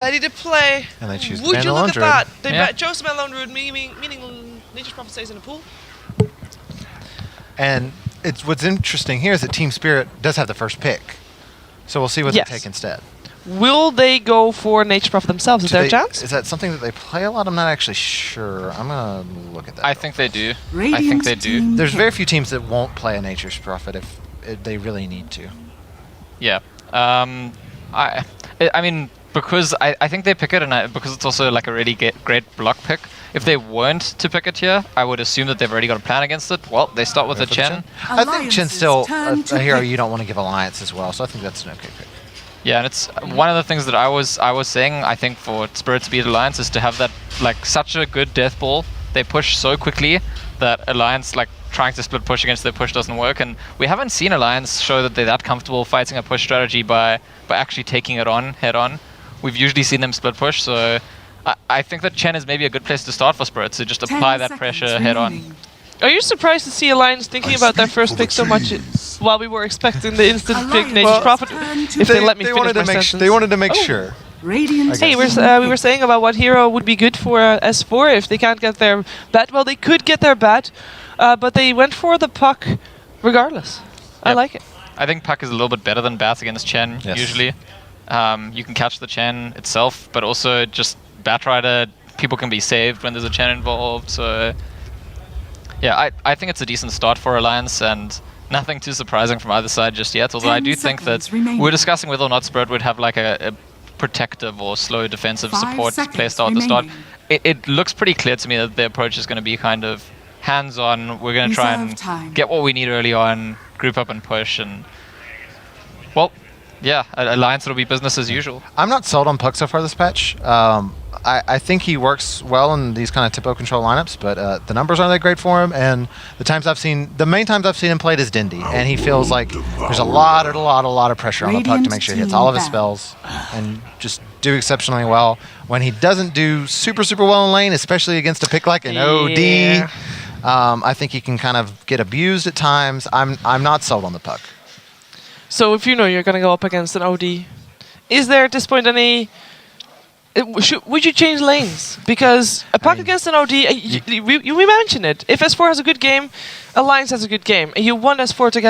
Ready to play. And they choose to Would ban you the look Lone at Druid. that? They Yeah. chose to ban Lone Druid, meaning Nature's Prophet stays in the pool. And it's what's interesting here is that Team Spirit does have the first pick. So we'll see what Yes. they take instead. Will they go for Nature's Prophet themselves? Is there a chance? Is that something that they play a lot? I'm not actually sure. I'm going to look at that. I think they do. I Radiant think they do. team There's pick. very few teams that won't play a Nature's Prophet if they really need to. Yeah. I mean, because I think they pick it, and because it's also like a really great block pick. If they weren't to pick it here, I would assume that they've already got a plan against it. Well, they start with a Chen. I think Chen's still Alliances turn a to hero pick. you don't want to give Alliance as well, so I think that's an okay pick. Yeah, and it's one of the things that I was saying. I think for Spirit to beat Alliance is to have that like such a good death ball. They push so quickly that Alliance like trying to split push against their push doesn't work, and we haven't seen Alliance show that they're that comfortable fighting a push strategy by actually taking it on head on. We've usually seen them split push, so I think that Chen is maybe a good place to start for Spirit to just 10 apply that seconds pressure head on. remaining. Are you surprised to see Alliance thinking about their first pick so much while we were expecting the instant pick Alliance Nature's Prophet? turn to If they pick. let me finish wanted my to make sentence. they wanted to make Oh. sure. Radiant Hey, team we were pick. saying about what hero would be good for S4 if they can't get their bat. Well, they could get their bat, but they went for the puck regardless. I Yep. like it. I think Puck is a little bit better than Bat against Chen, Yes. usually. You can catch the Chen itself, but also just Bat Rider, people can be saved when there's a Chen involved, so... Yeah, I think it's a decent start for Alliance, and nothing too surprising from either side just yet, although I 10 do think that seconds remaining. we're discussing whether or not Spirit would have like a protective or slow defensive 5 support seconds playstyle at the start. remaining. It looks pretty clear to me that their approach is going to be kind of hands-on. We're going to try Reserve and time. get what we need early on, group up and push, and well, yeah, Alliance will be business as usual. I'm not sold on Puck so far this patch. I think he works well in these kind of tempo control lineups, but the numbers aren't that great for him. And the main times I've seen him played is Dindy, and he feels like there's a lot of pressure on the Puck to Radiant make sure he hits team all of his back. spells and just do exceptionally well. When he doesn't do super well in lane, especially against a pick like an OD, Yeah. I think he can kind of get abused at times. I'm not sold on the Puck. So if you know you're going to go up against an OD, is there at this point any... would you change lanes? Because a puck mean, against an OD, we mentioned it. If S4 has a good game, Alliance has a good game. And you want S4 to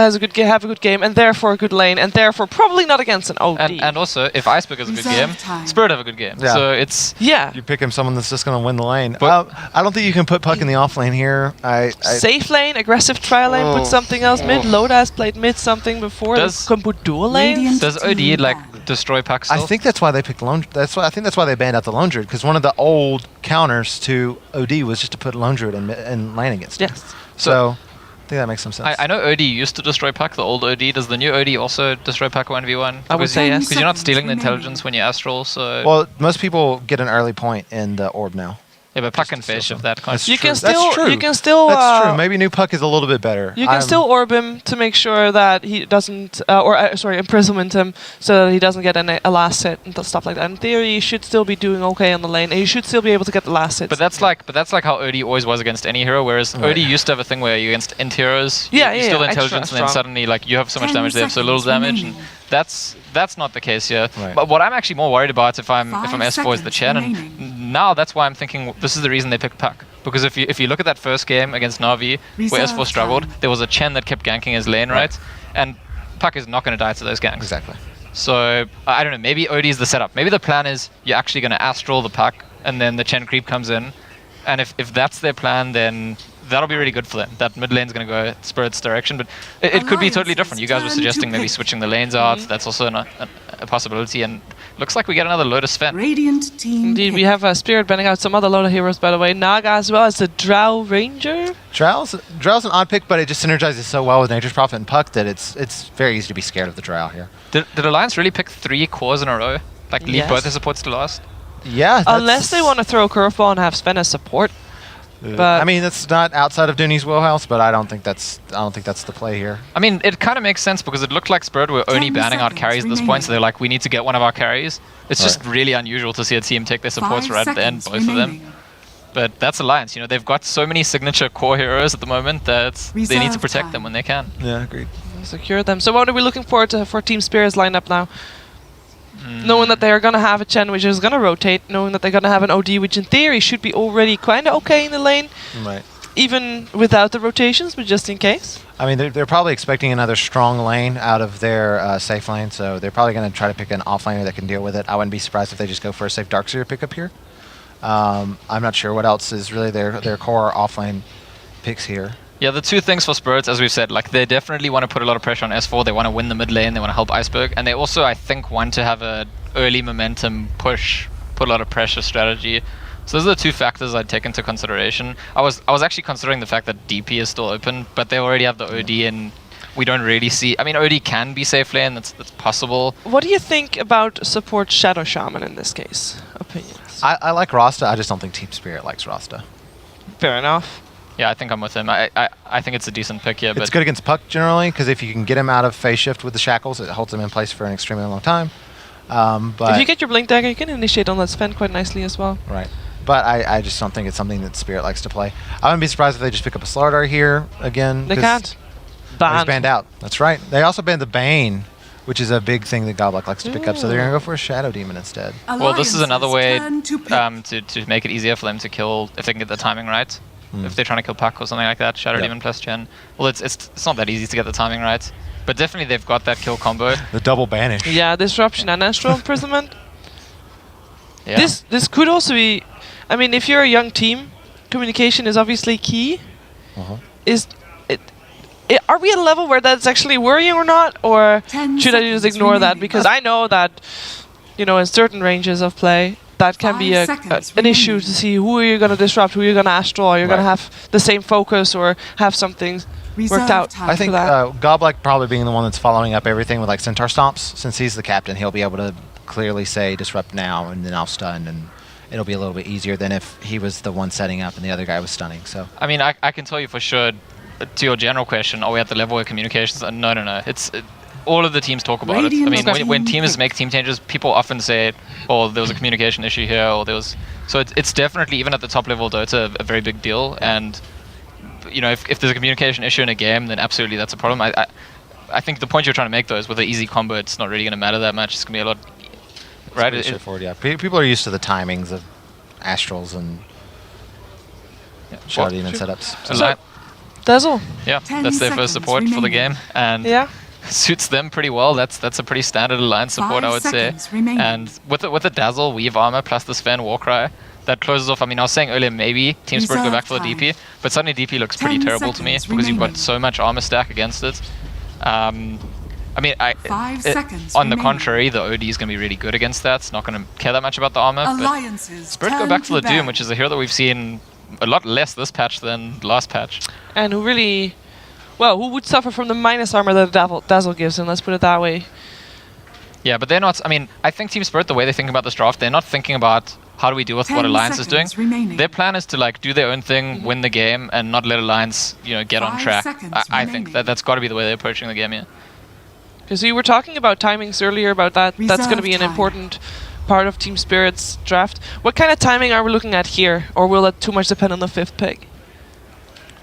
have a good game, and therefore a good lane, and therefore probably not against an OD. And also, if Iceberg has a good game, Reserve time. Spirit have a good game. Yeah. So it's... yeah, You pick him someone that's just going to win the lane. But- I don't think you can put Puck in the off lane here. safe lane, aggressive trial lane, Oh. put something else mid. Loda has played mid something before. Does- They can put dual lanes. Radiant Does OD team like back. destroy Puck still? I think that's why they picked Lone. I think that's why they banned out the Lone Druid, because one of the old counters to OD was just to put Lone Druid in lane against him. Yes. So I think that makes some sense. I know OD used to destroy Puck, the old OD. Does the new OD also destroy Puck 1v1? I would say yes. Because you're not stealing the 10 seconds intelligence when you astral, so... Well, most people get an early point in the orb now. yeah, but Puck just can to steal fish if some. that kind That's You of... can true. still, That's true. you can still, That's true. Maybe new Puck is a little bit better. you can still orb him to make sure that he doesn't, imprisonment him so that he doesn't get a last hit and stuff like that. In theory, you should still be doing okay on the lane, and you should still be able to get the last hit. But that's like how OD always was against any hero, whereas Right. OD used to have a thing where you against int heroes, Yeah, you yeah, steal yeah, intelligence, extra and then strong. suddenly like you have so much 10 damage, they have so little seconds damage, and remaining. that's not the case here. Right. But what I'm actually more worried about if I'm 5 S4 is the seconds Chen, remaining. and now that's why I'm thinking this is the reason they picked Puck. Because if you look at that first game against Na'Vi, where Reserve S4 struggled, time. there was a Chen that kept ganking his lane, right? And Puck is not going to die to those ganks. Exactly. So, I don't know, maybe OD is the setup. Maybe the plan is you're actually going to astral the Puck, and then the Chen creep comes in. And if that's their plan, then that'll be really good for them. That mid lane's going to go Spirit's direction, but it could be totally different. You guys were Alliances suggesting turn maybe to switching the lanes out. That's also a possibility, and looks like we get another Lotus Fen. Radiant team Indeed, we pick. have Spirit banning out some other Loda heroes, by the way. Naga as well as the Drow Ranger. Drow's an odd pick, but it just synergizes so well with Nature's Prophet and Puck that it's very easy to be scared of the Drow here. Did Alliance really pick 3 cores in a row? Like leave Yes. both their supports to last? Yeah. Unless they want to throw a curveball and have Sven as support. But I mean, that's not outside of Dooney's wheelhouse, but I don't think that's the play here. I mean, it kind of makes sense because it looked like Spirit were only 10 banning out seconds carries at this point, so they're like, we need to get one of our carries. It's just really unusual to see a team take their supports 5 right at the end, seconds both of them. remaining. But that's Alliance, you know, they've got so many signature core heroes at the moment that they need to Reserve protect time. them when they can. Yeah, agreed. secure them. So what are we looking forward to for Team Spirit's lineup now? Knowing that they're going to have a Chen which is going to rotate, knowing that they're going to have an OD which in theory should be already kind of okay in the lane, Right. even without the rotations, but just in case. I mean, they're probably expecting another strong lane out of their safe lane, so they're probably going to try to pick an off laner that can deal with it. I wouldn't be surprised if they just go for a safe Darkseer pickup here. I'm not sure what else is really their core off lane picks here. Yeah, the two things for Spirits, as we've said, like they definitely want to put a lot of pressure on S4. They want to win the mid lane. They want to help Iceberg, and they also, I think, want to have a early momentum push, put a lot of pressure strategy. So those are the two factors I'd take into consideration. I was actually considering the fact that DP is still open, but they already have the OD, and we don't really see. I mean, OD can be safe lane. That's possible. What do you think about support Shadow Shaman in this case? Opinions. I like Rasta. I just don't think Team Spirit likes Rasta. Fair enough. Yeah, I think I'm with him. I think it's a decent pick here. It's good against Puck generally, because if you can get him out of phase shift with the shackles, it holds him in place for an extremely long time. But if you get your Blink Dagger, you can initiate on that spend quite nicely as well. Right. But I just don't think it's something that Spirit likes to play. I wouldn't be surprised if they just pick up a Starladder here again. They can't. He's Banned. banned out. That's right. They also banned the Bane, which is a big thing that Goblik likes to pick up, so they're going to go for a Shadow Demon instead. Well, this is another way to to make it easier for them to kill if they can get the timing right. If they're trying to kill Puck or something like that, Shadow Demon plus Chen. Well, it's not that easy to get the timing right, but definitely they've got that kill combo. The double banish. Yeah, Disruption and Astral Imprisonment. Yeah. This could also be. I mean, if you're a young team, communication is obviously key. Are we at a level where that's actually worrying or not, or 10 should I just seconds ignore that? remaining. Because I know that, in certain ranges of play, that can be 5 seconds an issue remaining. to see who are you going to disrupt, who you're going to astral, are you going to Right. have the same focus or have something worked out. time. I think for that. Goblik probably being the one that's following up everything with like Centaur Stomps. Since he's the captain, he'll be able to clearly say disrupt now, and then I'll stun, and it'll be a little bit easier than if he was the one setting up and the other guy was stunning. So I mean, I can tell you for sure, to your general question, are we at the level where communications? No. All of the teams talk about it. I Radiant mean, when team teams pick. make team changes, people often say, "Oh, there was a communication issue here," or there was. So it's definitely, even at the top level Dota, a very big deal. And if there's a communication issue in a game, then absolutely that's a problem. I think the point you're trying to make though is with an easy combo, it's not really going to matter that much. It's going to be a lot, right? pretty straightforward. Yeah, people are used to the timings of astrals and Shadow Demon setups. So, Dazzle. yeah, 10 that's their first seconds support for the remaining. game, and Yeah. suits them pretty well. That's a pretty standard alliance support, 5 I would say. seconds remaining. And with the Dazzle, Weave Armor plus the Sven Warcry, that closes off. I mean, I was saying earlier maybe Team Spirit go back for the Reserve DP, but suddenly DP looks pretty 10 terrible to me seconds because you've got remaining. so much armor stack against it. I mean, 5 seconds on the remaining. contrary, the OD is going to be really good against that. It's not going to care that much about the armor. But Alliances. Spirit go turn back for to the Doom, bat. which is a hero that we've seen a lot less this patch than last patch. And who really, who would suffer from the minus armor that Dazzle gives him, let's put it that way. Yeah, but they're not. I mean, I think Team Spirit, the way they think about this draft, they're not thinking about how do we deal with 10 what Alliance is doing. seconds remaining. Their plan is to like do their own thing, win the game, and not let Alliance, get on 5 track. seconds I think remaining. that's got to be the way they're approaching the game here. Because we were talking about timings earlier about that. That's going to be an Reserve time. important part of Team Spirit's draft. What kind of timing are we looking at here? Or will that too much depend on the fifth pick?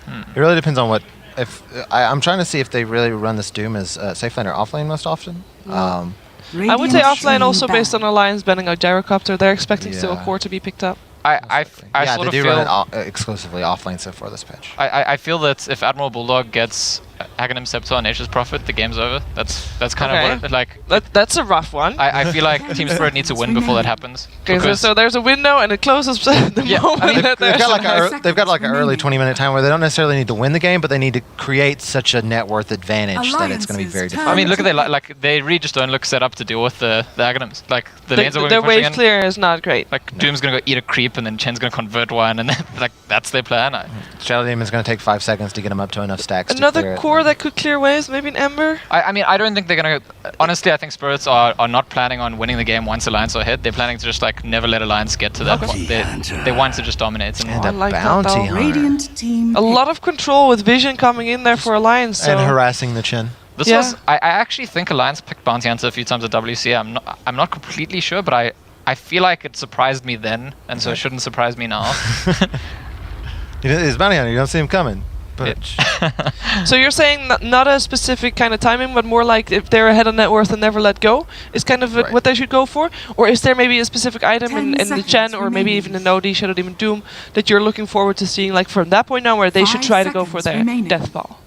It really depends on what. If I'm trying to see if they really run this Doom as safe lane or off lane most often. I would say Radiant offline stream also back. based on Alliance banning out Gyrocopter. They're expecting still a Yeah. core to be picked up. I Yeah, sort they of do feel run it exclusively off lane so far this patch. I feel that if Admiral Bulldog gets Aghanim Scepter on Nature's Prophet, the game's over. That's kind Okay. of what it, like. That's a rough one. I feel like Team Spirit needs to win before that happens. Okay, because- so there's a window and it closes the Yeah, moment I mean, that They've there's got like Seconds they've got like an early remaining. 20-minute time where they don't necessarily need to win the game, but they need to create such a net worth advantage that it's going to be very Alliances difficult. I mean, look at like they really just don't look set up to deal with the Aghanims. Like the lanes are their pushing wave in. clear is not great. Like Doom's gonna go eat a creep and then Chen's gonna convert one and then like that's their plan. Shadow Demon's going to take 5 seconds to get him up to enough stacks to clear Another it. core that could clear waves, maybe an Ember. I mean, I don't think they're gonna. Honestly, I think Spirits are not planning on winning the game once Alliance are hit. They're planning to just like never let Alliance get to that point. They want to just dominate. And I a like that bounty though. hunter. Radiant team. A lot of control with Vision coming in there for Alliance. So And harassing the Chin. This Yeah. was. I actually think Alliance picked Bounty Hunter a few times at WC. I'm not completely sure, but I feel like it surprised me then, and so it shouldn't surprise me now. He's bounty hunter. You don't see him coming. But So you're saying that not a specific kind of timing, but more like if they're ahead of net worth and never let go is kind of Right. what they should go for? Or is there maybe a specific item 10 in the seconds Chen or maybe even in OD, Shadow Demon Doom that you're looking forward to seeing like from that point now where they should 5 try to go for seconds their remaining. death ball?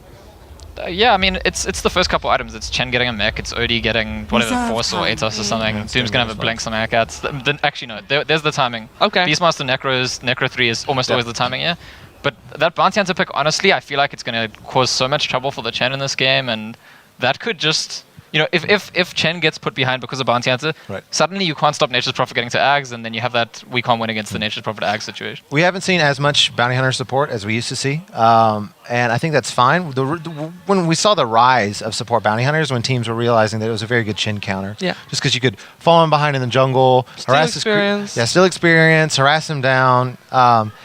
Yeah, I mean, it's the first couple items. It's Chen getting a mech, it's OD getting whatever, Reserve Force or time. Atos or something. Doom's gonna have a blink, something like that. Actually, no, there's the timing. Okay. Beastmaster Necro 3 is almost always the timing, yeah. But that Bounty Hunter pick, honestly, I feel like it's gonna cause so much trouble for the Chen in this game, and that could just... You know, if Chen gets put behind because of Bounty Hunter, Right. suddenly you can't stop Nature's Prophet getting to Ags, and then you have that we can't win against the Nature's Prophet Ag situation. we haven't seen as much bounty hunter support as we used to see, and I think that's fine. When we saw the rise of support bounty hunters, when teams were realizing that it was a very good chin counter, Yeah. just because you could fall in behind in the jungle, harass experience. still experience, harass him down,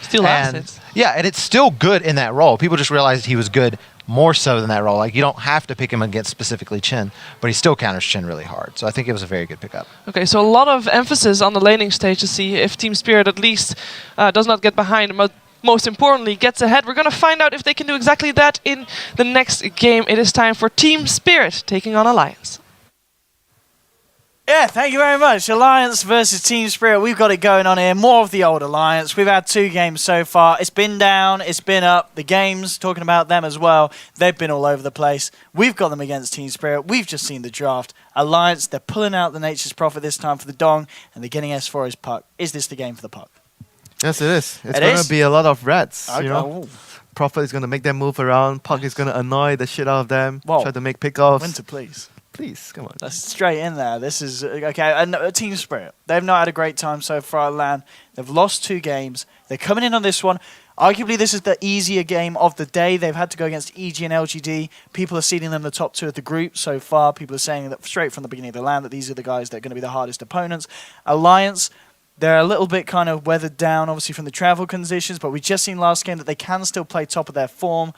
Steal and- assets. Yeah, and it's still good in that role. People just realized he was good more so than that role. Like you don't have to pick him against specifically Chin, but he still counters Chin really hard. So I think it was a very good pickup. Okay, so a lot of emphasis on the laning stage to see if Team Spirit at least does not get behind, but most importantly gets ahead. We're going to find out if they can do exactly that in the next game. It is time for Team Spirit taking on Alliance. Yeah, thank you very much. Alliance versus Team Spirit. We've got it going on here. More of the old Alliance. We've had 2 games so far. It's been down, it's been up. The games, talking about them as well, they've been all over the place. We've got them against Team Spirit. We've just seen the draft. Alliance, they're pulling out the Nature's Prophet this time for the Dong, and they're getting S4 as Puck. Is this the game for the Puck? Yes, it is. It's It going is? to be a lot of rats, Okay. you know. Prophet is going to make them move around. Puck is going to annoy the shit out of them. Whoa. Try to make pickoffs. Winter, please. Please, come on. That's straight in there. This is okay. And Team Spirit, they've not had a great time so far at LAN. They've lost 2 games. They're coming in on this one. Arguably, this is the easier game of the day. They've had to go against EG and LGD. People are seeding them the top 2 of the group so far. People are saying that straight from the beginning of the LAN that these are the guys that are going to be the hardest opponents. Alliance, they're a little bit kind of weathered down, obviously, from the travel conditions, but we've just seen last game that they can still play top of their form.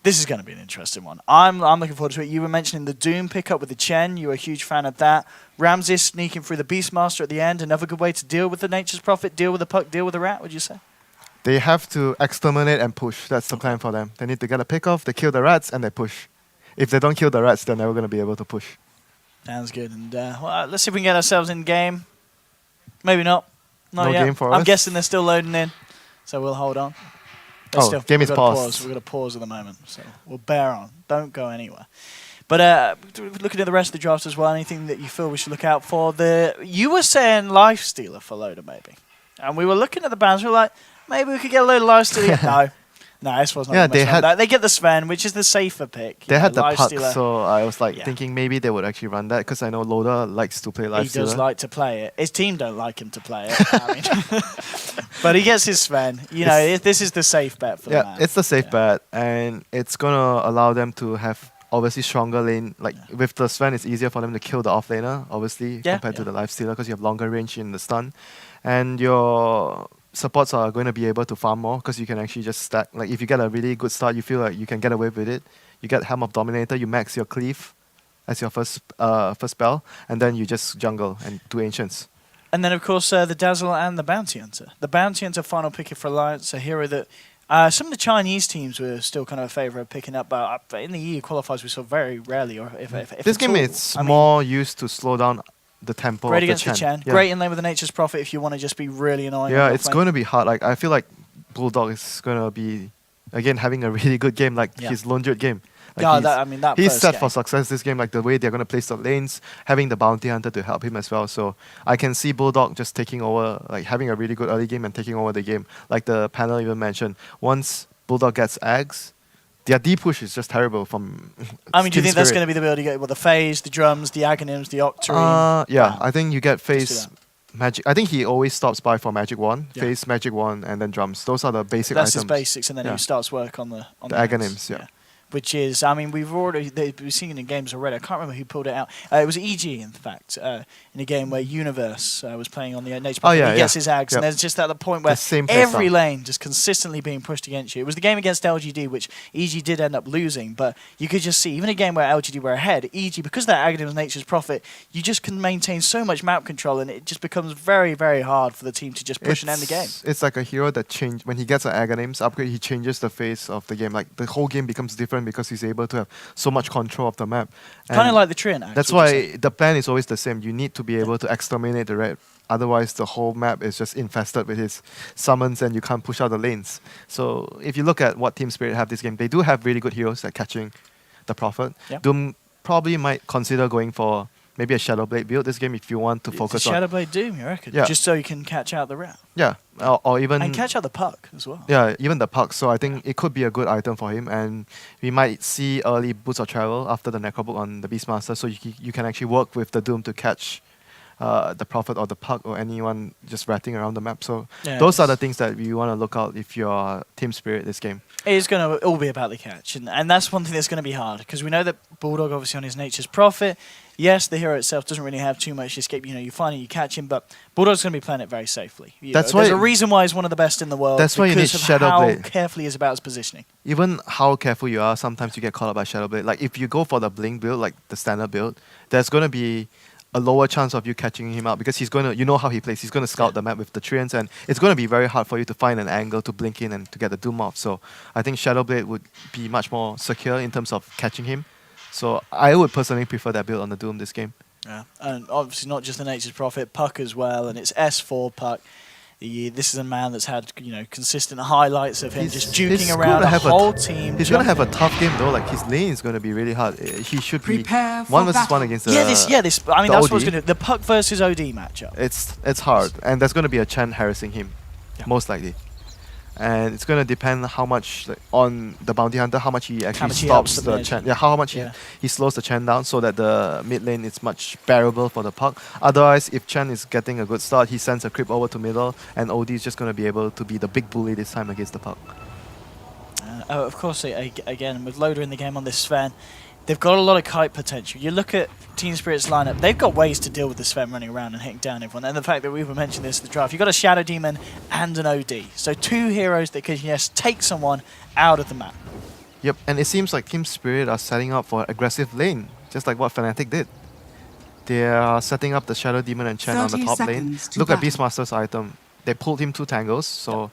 This is going to be an interesting one. I'm looking forward to it. You were mentioning the Doom pickup with the Chen. You were a huge fan of that. Ramses sneaking through the Beastmaster at the end. Another good way to deal with the Nature's Prophet, deal with the Puck, deal with the Rat, would you say? They have to exterminate and push. That's the plan for them. They need to get a pick off, they kill the rats, and they push. If they don't kill the rats, they're never going to be able to push. Sounds good. And well, let's see if we can get ourselves in game. Maybe not. Not No yet. game for I'm us? guessing they're still loading in, so we'll hold on. But Oh, game we've is got to paused. We've got to pause at the moment, so we'll bear on. Don't go anywhere. But looking at the rest of the drafts as well, anything that you feel we should look out for? You were saying Life Stealer for Loader, maybe. And we were looking at the bands, we were like, maybe we could get a load of Life Stealer. No, this was not Yeah, gonna mess they around had- with that. They get the Sven, which is the safer pick. They had the Life puck, Stealer. so I was like Yeah. thinking maybe they would actually run that because I know Loda likes to play He Life does Stealer. like to play it. His team don't like him to play it. I mean, but he gets his Sven. You know, this is the safe bet for the Yeah, man. it's the safe Yeah. bet, and it's gonna allow them to have obviously stronger lane. Like with the Sven, it's easier for them to kill the offlaner, obviously, Yeah, compared to yeah. the Life Stealer because you have longer range in the stun, and your supports are going to be able to farm more because you can actually just stack. Like if you get a really good start, you feel like you can get away with it. You get Helm of Dominator, you max your cleave as your first spell, and then you just jungle and do ancients. And then, of course, the Dazzle and the Bounty Hunter. The Bounty Hunter final picker for Alliance, a hero that some of the Chinese teams were still kind of a favourite of picking up, but in the EU qualifiers we saw very rarely, or if This at game all. is I mean, more used to slow down the tempo great of against the Chen. Yeah. Great in lane with the Nature's Prophet if you want to just be really annoying. Yeah, on it's offlane. going to be hard. Like I feel like Bulldog is going to be again having a really good game, like Yeah. his lone Druid game. Like Yeah, he's- that he's first set game. for success this game. Like the way they're going to place the lanes, having the Bounty Hunter to help him as well. So I can see Bulldog just taking over, like having a really good early game and taking over the game. Like the panel even mentioned, once Bulldog gets Ags, their D push is just terrible from. I mean, do you Team think that's Spirit. going to be the ability to get the phase, the drums, the Aghanims, the Octarine? Yeah, I think you get Let's do phase that. magic. I think he always stops by for magic one, Yeah. phase magic one, and then drums. Those are the basic That's items. his basics, and then Yeah. he starts work on the The Aghanims, yeah. which is, I mean, we've seen it in games already. I can't remember who pulled it out. It was EG, in fact, in a game where Universe was playing on the nature. He gets his Ags, and there's just at the point where every lane just consistently being pushed against you. It was the game against LGD, which EG did end up losing, but you could just see, even a game where LGD were ahead, EG, because of that Aghanim's Nature's Prophet, you just can maintain so much map control, and it just becomes very, very hard for the team to just push and end the game. It's like a hero that change when he gets an Aghanim's upgrade, he changes the face of the game. Like the whole game becomes different because he's able to have so much control of the map. Kind of like the Treant, actually. That's why the plan is always the same. You need to be able to exterminate the red. Otherwise, the whole map is just infested with his summons and you can't push out the lanes. So if you look at what Team Spirit have this game, they do have really good heroes at catching the Prophet. Yep. Doom probably might consider going for maybe a Shadowblade build this game if you want to focus on... Shadowblade Doom, you reckon? Yeah. Just so you can catch out the rat. Yeah, or even... And catch out the puck as well. Yeah, even the puck. So I think it could be a good item for him, and we might see early boots of travel after the Necrobook on the Beastmaster, so you can actually work with the Doom to catch the Prophet or the puck or anyone just ratting around the map. So those are the things that you want to look out if you're Team Spirit this game. It is going to all be about the catch, and that's one thing that's going to be hard, because we know that Bulldog, obviously on his Nature's Prophet, yes, the hero itself doesn't really have too much escape. You know, you find it, you catch him, but Bulldog's going to be playing it very safely. There's a reason why he's one of the best in the world. That's why you need Shadowblade. How carefully he is about his positioning. Even how careful you are, sometimes you get caught up by Shadowblade. Like if you go for the Blink build, like the standard build, there's going to be a lower chance of you catching him out because he's going to, you know how he plays. He's going to scout the map with the Treants, and it's going to be very hard for you to find an angle to blink in and to get the Doom off. So I think Shadowblade would be much more secure in terms of catching him. So I would personally prefer that build on the Doom this game. Yeah, and obviously not just the Nature's Prophet, Puck as well, and it's S4 Puck. This is a man that's had consistent highlights of him just juking around the whole team. He's going to have a tough game though. Like his lane is going to be really hard. He should be 1v1 against the this. I mean, that's what's going to the Puck versus OD matchup. It's hard, and there's going to be a Chen harassing him, most likely. And it's going to depend how much on the Bounty Hunter, how much he actually stops the Chen. Yeah, how much he slows the Chen down so that the mid lane is much bearable for the Puck. Otherwise, if Chen is getting a good start, he sends a creep over to middle, and OD is just going to be able to be the big bully this time against the Puck. Of course, again, with Loader in the game on this Sven, they've got a lot of kite potential. You look at Team Spirit's lineup, they've got ways to deal with the Sven running around and hitting down everyone. And the fact that we've mentioned this in the draft, you've got a Shadow Demon and an OD. So two heroes that can, yes, take someone out of the map. Yep, and it seems like Team Spirit are setting up for aggressive lane, just like what Fnatic did. They are setting up the Shadow Demon and Chen on the top lane. Look at Beastmaster's item. They pulled him 2 tangles, so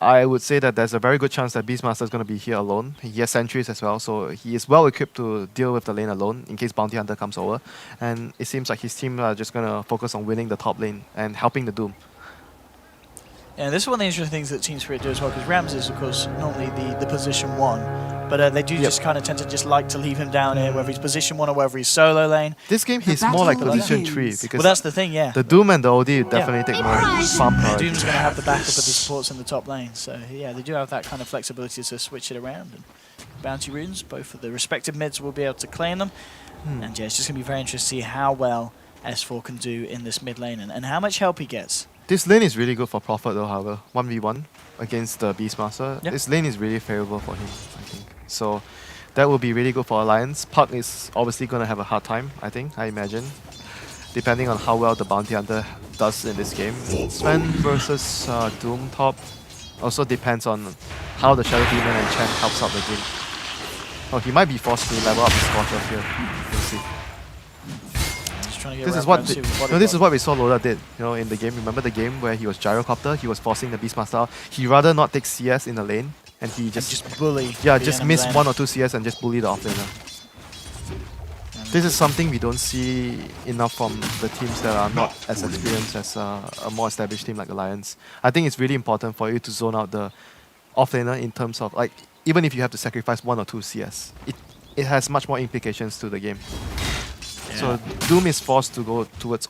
I would say that there's a very good chance that Beastmaster is going to be here alone. He has sentries as well, so he is well equipped to deal with the lane alone in case Bounty Hunter comes over. And it seems like his team are just going to focus on winning the top lane and helping the Doom. Yeah, this is one of the interesting things that Team Spirit do as well, because Rams is, of course, normally the position 1, but they do just kind of tend to just like to leave him down here, whether he's position 1 or whether he's solo lane. This game, he's more like position 3, because that's the thing, the Doom and the OD definitely take more farm priority. Doom's going to have the backup of the supports in the top lane, so yeah, they do have that kind of flexibility to switch it around. And bounty runes, both of the respective mids will be able to claim them, and yeah, it's just going to be very interesting to see how well S4 can do in this mid lane and how much help he gets. This lane is really good for Prophet though, however. 1v1 against the Beastmaster. Yep. This lane is really favorable for him, I think. So that will be really good for Alliance. Puck is obviously going to have a hard time, I imagine. Depending on how well the Bounty Hunter does in this game. Sven versus Doom top also depends on how the Shadow Demon and Chen helps out the game. Oh, he might be forced to level up his Scorcher here. We'll see. This is what we saw Loda did, in the game. Remember the game where he was Gyrocopter? He was forcing the Beastmaster out. He rather not take CS in the lane, and he just bully. Yeah, just miss 1 or 2 CS and just bully the offlaner. This is something we don't see enough from the teams that are not as experienced as a more established team like Alliance. I think it's really important for you to zone out the offlaner in terms of, like, even if you have to sacrifice 1 or 2 CS, it has much more implications to the game. So Doom is forced to go towards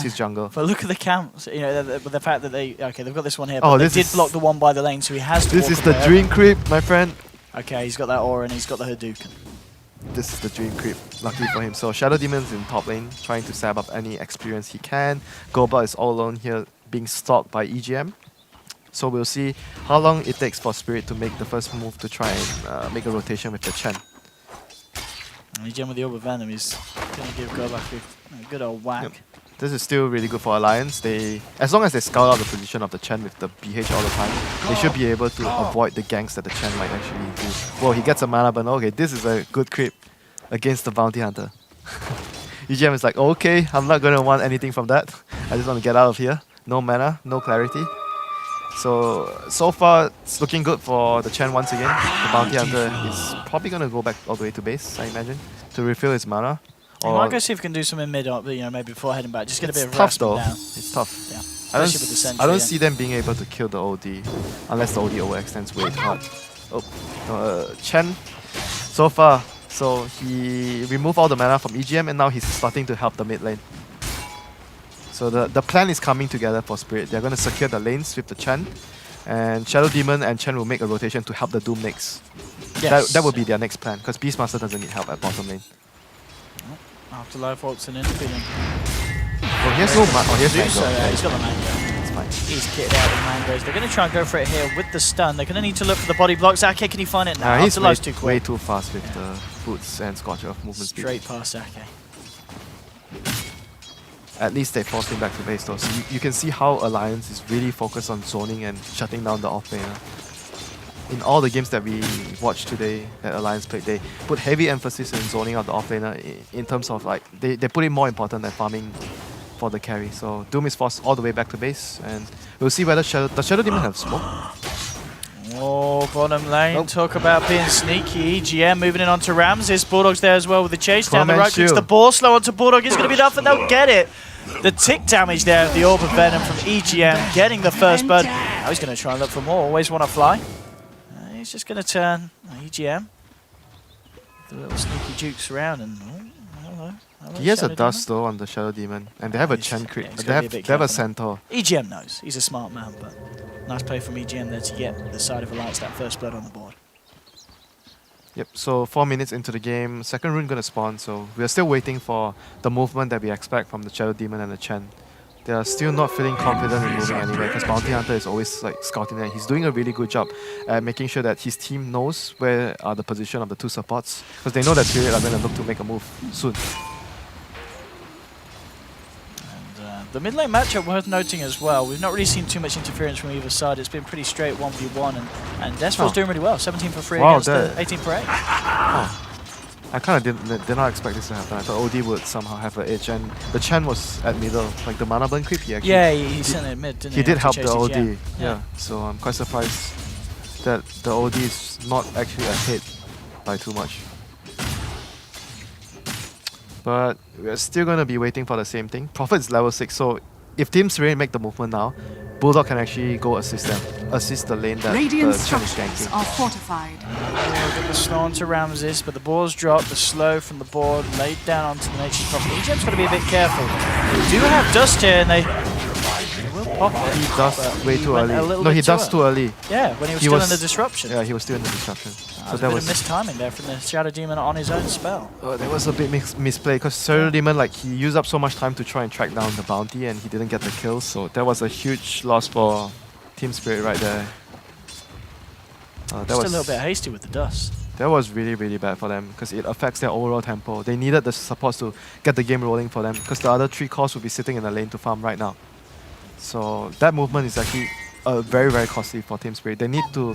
his jungle. But look at the camps, the fact that they've got this one here, but they did block the one by the lane, so he has to This is the Dream Creep, my friend. Okay, he's got that aura and he's got the Hadouken. This is the Dream Creep, lucky for him. So Shadow Demon's in top lane, trying to sap up any experience he can. Goba is all alone here, being stalked by EGM. So we'll see how long it takes for Spirit to make the first move to try and make a rotation with the Chen. EGM with the Orb of Venom is going to give Golak a good old whack. Yep. This is still really good for Alliance. As long as they scout out the position of the Chen with the BH all the time, they should be able to avoid the ganks that the Chen might actually do. Well, he gets a mana burn. Okay, this is a good creep against the Bounty Hunter. EGM is like, okay, I'm not going to want anything from that. I just want to get out of here. No mana, no clarity. So far, it's looking good for the Chen once again. The Bounty Hunter is probably going to go back all the way to base, I imagine, to refill his mana. He might go see if he can do something mid, maybe before heading back. Just get a bit of tough though. down. It's tough. Yeah, I especially with the sentry. I don't see them being able to kill the OD unless the OD overextends way too hard. Oh, Chen, so far, so he removed all the mana from EGM and now he's starting to help the mid lane. So the plan is coming together for Spirit. They're going to secure the lanes with the Chen, and Shadow Demon and Chen will make a rotation to help the Doom next. Yes. That will be their next plan, because Beastmaster doesn't need help at bottom lane. Afterlife walks in feeling. Well, he has no mana. Oh, he has Mango. So, he's got the Mango. It's fine. He's kitted out with Mangoes. They're going to try and go for it here with the stun. They're going to need to look for the body blocks. Ake, can he find it now? He's Afterlife's too quick. way too fast with the boots and Scorcher of movement speed. Straight past Ake. At least they forced him back to base though. So you can see how Alliance is really focused on zoning and shutting down the off-laner. In all the games that we watched today that Alliance played, they put heavy emphasis on zoning out the offlaner in terms of like, they put it more important than farming for the carry. So Doom is forced all the way back to base, and we'll see whether does Shadow Demon have smoke? Oh, bottom lane, talk about being sneaky. EGM moving in onto Ramses. Bulldog's there as well with the chase down the right. Clicks the ball slow onto Bulldog. Is going to be enough and they'll get it. The tick damage there of the Orb of Venom from EGM, getting the first bird. Now he's going to try and look for more. Always want to fly. He's just going to turn EGM. The little sneaky jukes around and hello. He has a dust though on the Shadow Demon, and they have a Chen creep. Yeah, they have a Centaur. EGM knows. He's a smart man, but nice play from EGM there to get the side of Alliance that first blood on the board. Yep, so 4 minutes into the game, second rune gonna spawn, so we are still waiting for the movement that we expect from the Shadow Demon and the Chen. They are still not feeling confident in moving anywhere because Bounty Hunter is always like scouting there. He's doing a really good job at making sure that his team knows where are the position of the two supports, because they know that Spirit are going to look to make a move soon. The mid lane matchup worth noting as well. We've not really seen too much interference from either side. It's been pretty straight 1v1, and Despo's doing really well. 17 for 3 against the 18 for 8. Oh. I kind of did not expect this to happen. I thought OD would somehow have an edge, and the Chen was at middle, like the mana burn creep. He actually he sent it mid, didn't he? He did help the OD. EGM. Yeah, so I'm quite surprised that the OD is not actually ahead by too much. But we're still going to be waiting for the same thing. Prophet is level 6, so if Team Spirit make the movement now, Bulldog can actually go assist the lane that Radiant the Chen is structures ganking. are fortified. Get the slow onto Ramses, but the ball's dropped. The slow from the board laid down onto the Nature's Prophet. EGM's got to be a bit careful. They do have dust here, and they will pop it. He does way too early. No, he does too early. Yeah, when he was still in the disruption. Yeah, he was still in the disruption. So that was a bit of mistiming there from the Shadow Demon on his own spell. There was a bit misplay because Shadow Demon, like, he used up so much time to try and track down the bounty and he didn't get the kills, so that was a huge loss for Team Spirit right there. Just a little bit hasty with the dust. That was really, really bad for them because it affects their overall tempo. They needed the supports to get the game rolling for them because the other 3 cores would be sitting in the lane to farm right now. So that movement is actually very, very costly for Team Spirit. They need to...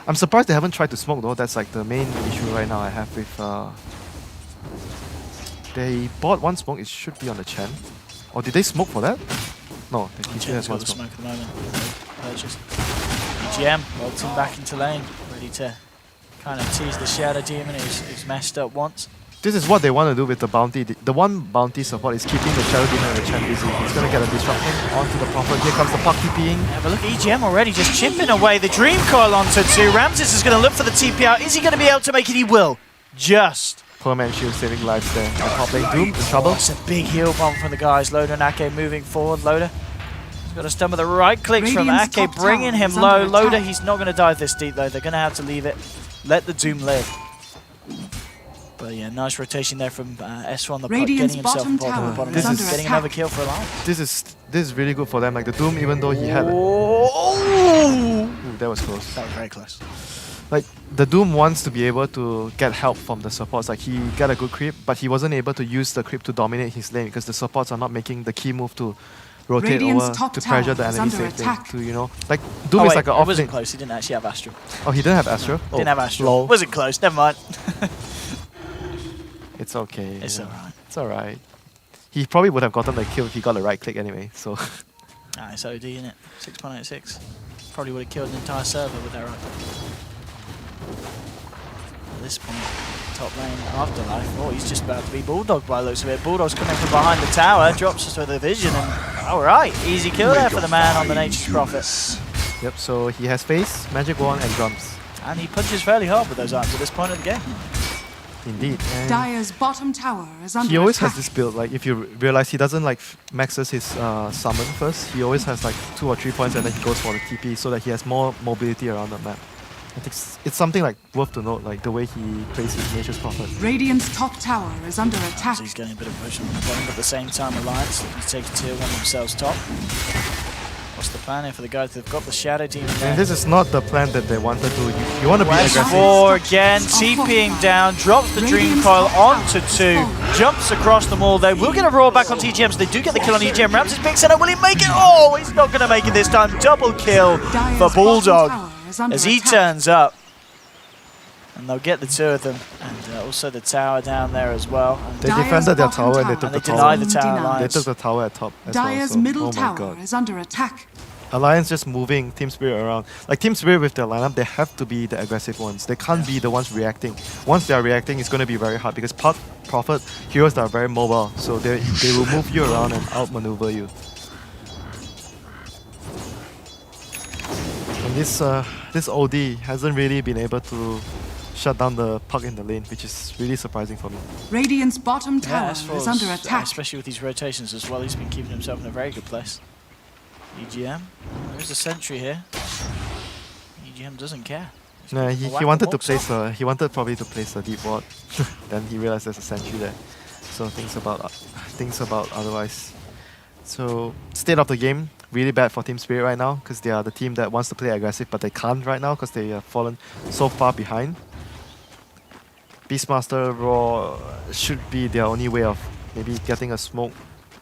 I'm surprised they haven't tried to smoke though. That's like the main issue right now I have with... They bought 1 smoke, it should be on the Chen. Or did they smoke for that? No, he still has 1 the smoke. smoke at the moment. Purchased. EGM walks him back into lane, ready to kind of tease the Shadow Demon who's messed up once. This is what they want to do with the bounty. The one bounty support is keeping the Shadow Demon and the Chen busy. He's going to get a disruption onto the Prophet. Here comes the puck TPing. Yeah, but look, EGM already just chipping away the Dream Coil onto 2. Ramses is going to look for the TP out. Is he going to be able to make it? He will. Just. Poor man Shield saving lives there. And top lane Doom in trouble. It's a big heal bomb from the guys. Loda and Ake moving forward. Loda has got a stun with the right clicks from Radiant's Ake, top bringing tower him is low. under Loda, attack. he's not going to dive this deep though. They're going to have to leave it. Let the Doom live. But But yeah, nice rotation there from S4 on the puck, Radiant's getting himself bottom involved in tower the bottom is lane, under getting attack. another kill for Alliance. This is really good for them. Like the Doom, even though he had, Oh! ooh, that was close. That was very close. Like the Doom wants to be able to get help from the supports. Like he got a good creep, but he wasn't able to use the creep to dominate his lane because the supports are not making the key move to rotate Radiant's over top to pressure the tower is enemy under safe lane. attack. To like Doom Oh is wait, like an it off wasn't lane. close. He didn't actually have Astro. Oh, he didn't have Astro. Oh, Didn't have Astro. lol. Wasn't close. Never mind. It's okay. It's you know. alright. It's alright. He probably would have gotten the kill if he got the right click anyway. So Ah, it's OD, isn't it? 6.86. Probably would have killed an entire server with that right. At this point, top lane, Afterlife. Oh, he's just about to be Bulldog by the looks of it. Bulldog's coming from behind the tower, drops us with a vision, and alright, easy kill there for the man on the Nature's Prophet. yep. So he has face, magic wand, and drums. And he punches fairly hard with those arms at this point of the game. Indeed. And Dire's bottom tower is under he always attack. has this build. Like if you realize he doesn't like maxes his summon first. He always has like 2 or 3 points, and then he goes for the TP so that he has more mobility around the map. I think it's something like worth to note, like the way he plays his Nature's Prophet. Radiant's top tower is under attack. So he's getting a bit of push on the bottom, but at the same time, Alliance looking to take a tier 1 themselves top. What's the plan here for the guys that have got the Shadow Demon there? And this is not the plan that they wanted to. You want to be West aggressive. 4 again, TPing down, drops the Dream Coil onto 2, jumps across them all. They will get a roar back on TGM, so they do get the kill on EGM. Ramps his big center, will he make it? Oh, he's not going to make it this time. Double kill Dire's for Bulldog bottom tower is under as he attack. turns up. And they'll get the 2 of them, and also the tower down there as well. And They Dire's defended their bottom tower and they tower took they the tower. deny the tower Denied. They Alliance. took the tower at top as Dire's well. So, middle oh my tower god. is under attack. Alliance just moving Team Spirit around. Like Team Spirit with their lineup, they have to be the aggressive ones. They can't be the ones reacting. Once they are reacting, it's going to be very hard because Prophet heroes that are very mobile, so they will move you around and outmaneuver you. And this OD hasn't really been able to shut down the puck in the lane, which is really surprising for me. Radiant's bottom Yeah, tower S4's, is under attack. especially with these rotations as well, he's been keeping himself in a very good place. EGM, there's a sentry here. EGM doesn't care. He's No, gonna he whack wanted and to walks place off. he wanted probably to place a deep ward. Then he realized there's a sentry there. So things about otherwise. So state of the game, really bad for Team Spirit right now because they are the team that wants to play aggressive but they can't right now because they have fallen so far behind. Beastmaster Raw should be their only way of maybe getting a smoke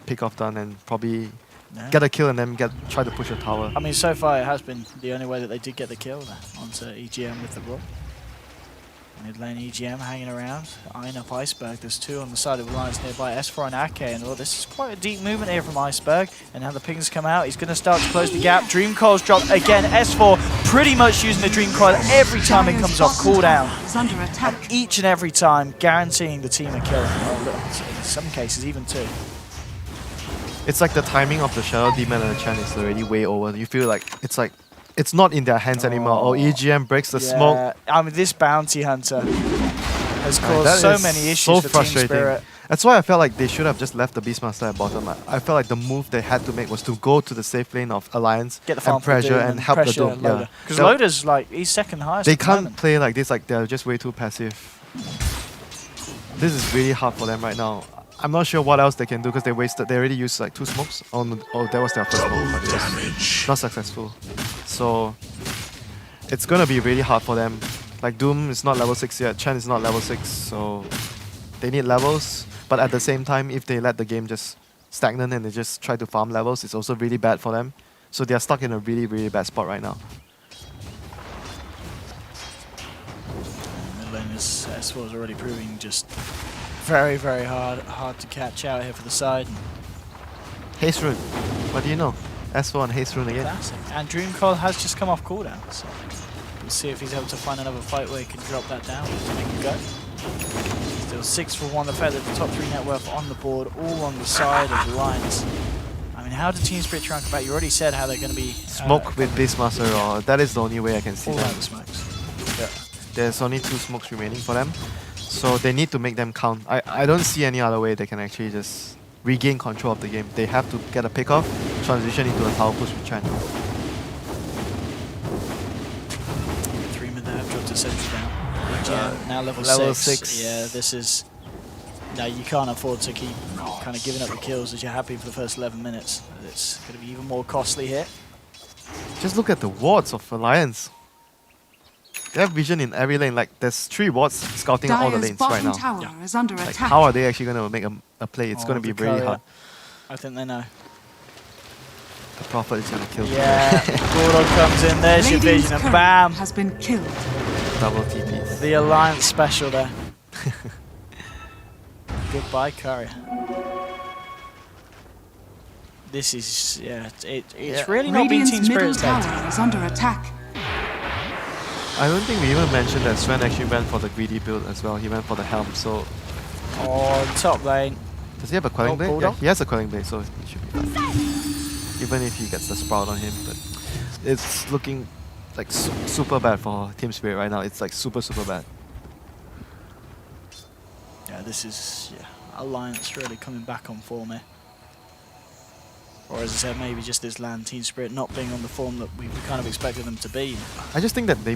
pick off done and probably Yeah. get a kill and then try to push a tower. I mean, so far it has been the only way that they did get the kill there onto EGM with the roar. Mid lane EGM hanging around, eyeing up Iceberg. There's 2 on the side of Alliance nearby, S4 and Ake. And well, this is quite a deep movement here from Iceberg. And now the pings come out. He's going to start to close the gap. Dream Coil's dropped again. S4 pretty much using the Dream Coil every time it Dire's comes off bottom cooldown. tower is under attack. And each and every time guaranteeing the team a kill. Well, look, in some cases, even 2. It's like the timing of the Shadow Demon and the Chan is already way over. You feel like it's not in their hands anymore. Or EGM breaks the smoke. I mean, this bounty hunter has That caused so is many so issues for Team frustrating. Spirit. That's why I felt like they should have just left the Beastmaster at bottom. I felt like the move they had to make was to go to the safe lane of Alliance Get the farm and for the pressure Doom and help the Doom. Yeah. Because That- Loader's like, he's second highest They at the can't moment. play like this, like they're just way too passive. This is really hard for them right now. I'm not sure what else they can do because they already used like 2 smokes. Oh, that was their first smoke, but it was not successful. So it's gonna be really hard for them. Like Doom is not level 6 yet, Chen is not level 6, so they need levels. But at the same time, if they let the game just stagnant and they just try to farm levels, it's also really bad for them. So they are stuck in a really, really bad spot right now. Mid lane is S4 is already proving just very, very hard to catch out here for the side. Haste Rune, what do you know? S4 and Haste Rune again. Classic. And Dream Coil has just come off cooldown, so we'll see if he's able to find another fight where he can drop that down to make a go. Still 6 for 1. The fact that the top 3 net worth on the board, all on the side of Alliance. I mean, how did Team Spirit try and combat? You already said how they're going to be Smoke with Beastmaster, or that is the only way I can see all them. out the smokes. Yeah. There's only 2 smokes remaining for them, so they need to make them count. I don't see any other way they can actually just regain control of the game. They have to get a pick off, transition into a tower push with Chan. 3 mid there, dropped a sentry down. Now level level 6. 6. Yeah, this is... No, you can't afford to keep kind of giving up the kills as you're happy for the first 11 minutes. It's going to be even more costly here. Just look at the wards of Alliance. They have vision in every lane. Like, there's 3 wards scouting all the Dire's lanes right bottom now. tower is under Like, attack. how are they actually going to make a play? It's going to be the very courier. hard. I think they know. The Prophet is going to kill them. Yeah, Bulldog comes in, there's your Radiant's vision, and courier bam! has been killed. Double TPs. The Alliance special there. Goodbye, Courier. This is, yeah, it's really not been Radiant's Team middle Spirit's day. tower is under attack. I don't think we even mentioned that Sven actually went for the greedy build as well. He went for the helm, so... On top lane. Does he have a Quelling Oh, Blade? Yeah, Bulldog? he has a Quelling Blade, so he should be fine. Even if he gets the Sprout on him, but it's looking like super bad for Team Spirit right now. It's like super bad. Yeah, this is, Alliance really coming back on form here. Or as I said, maybe just this land Team Spirit not being on the form that we kind of expected them to be. I just think that they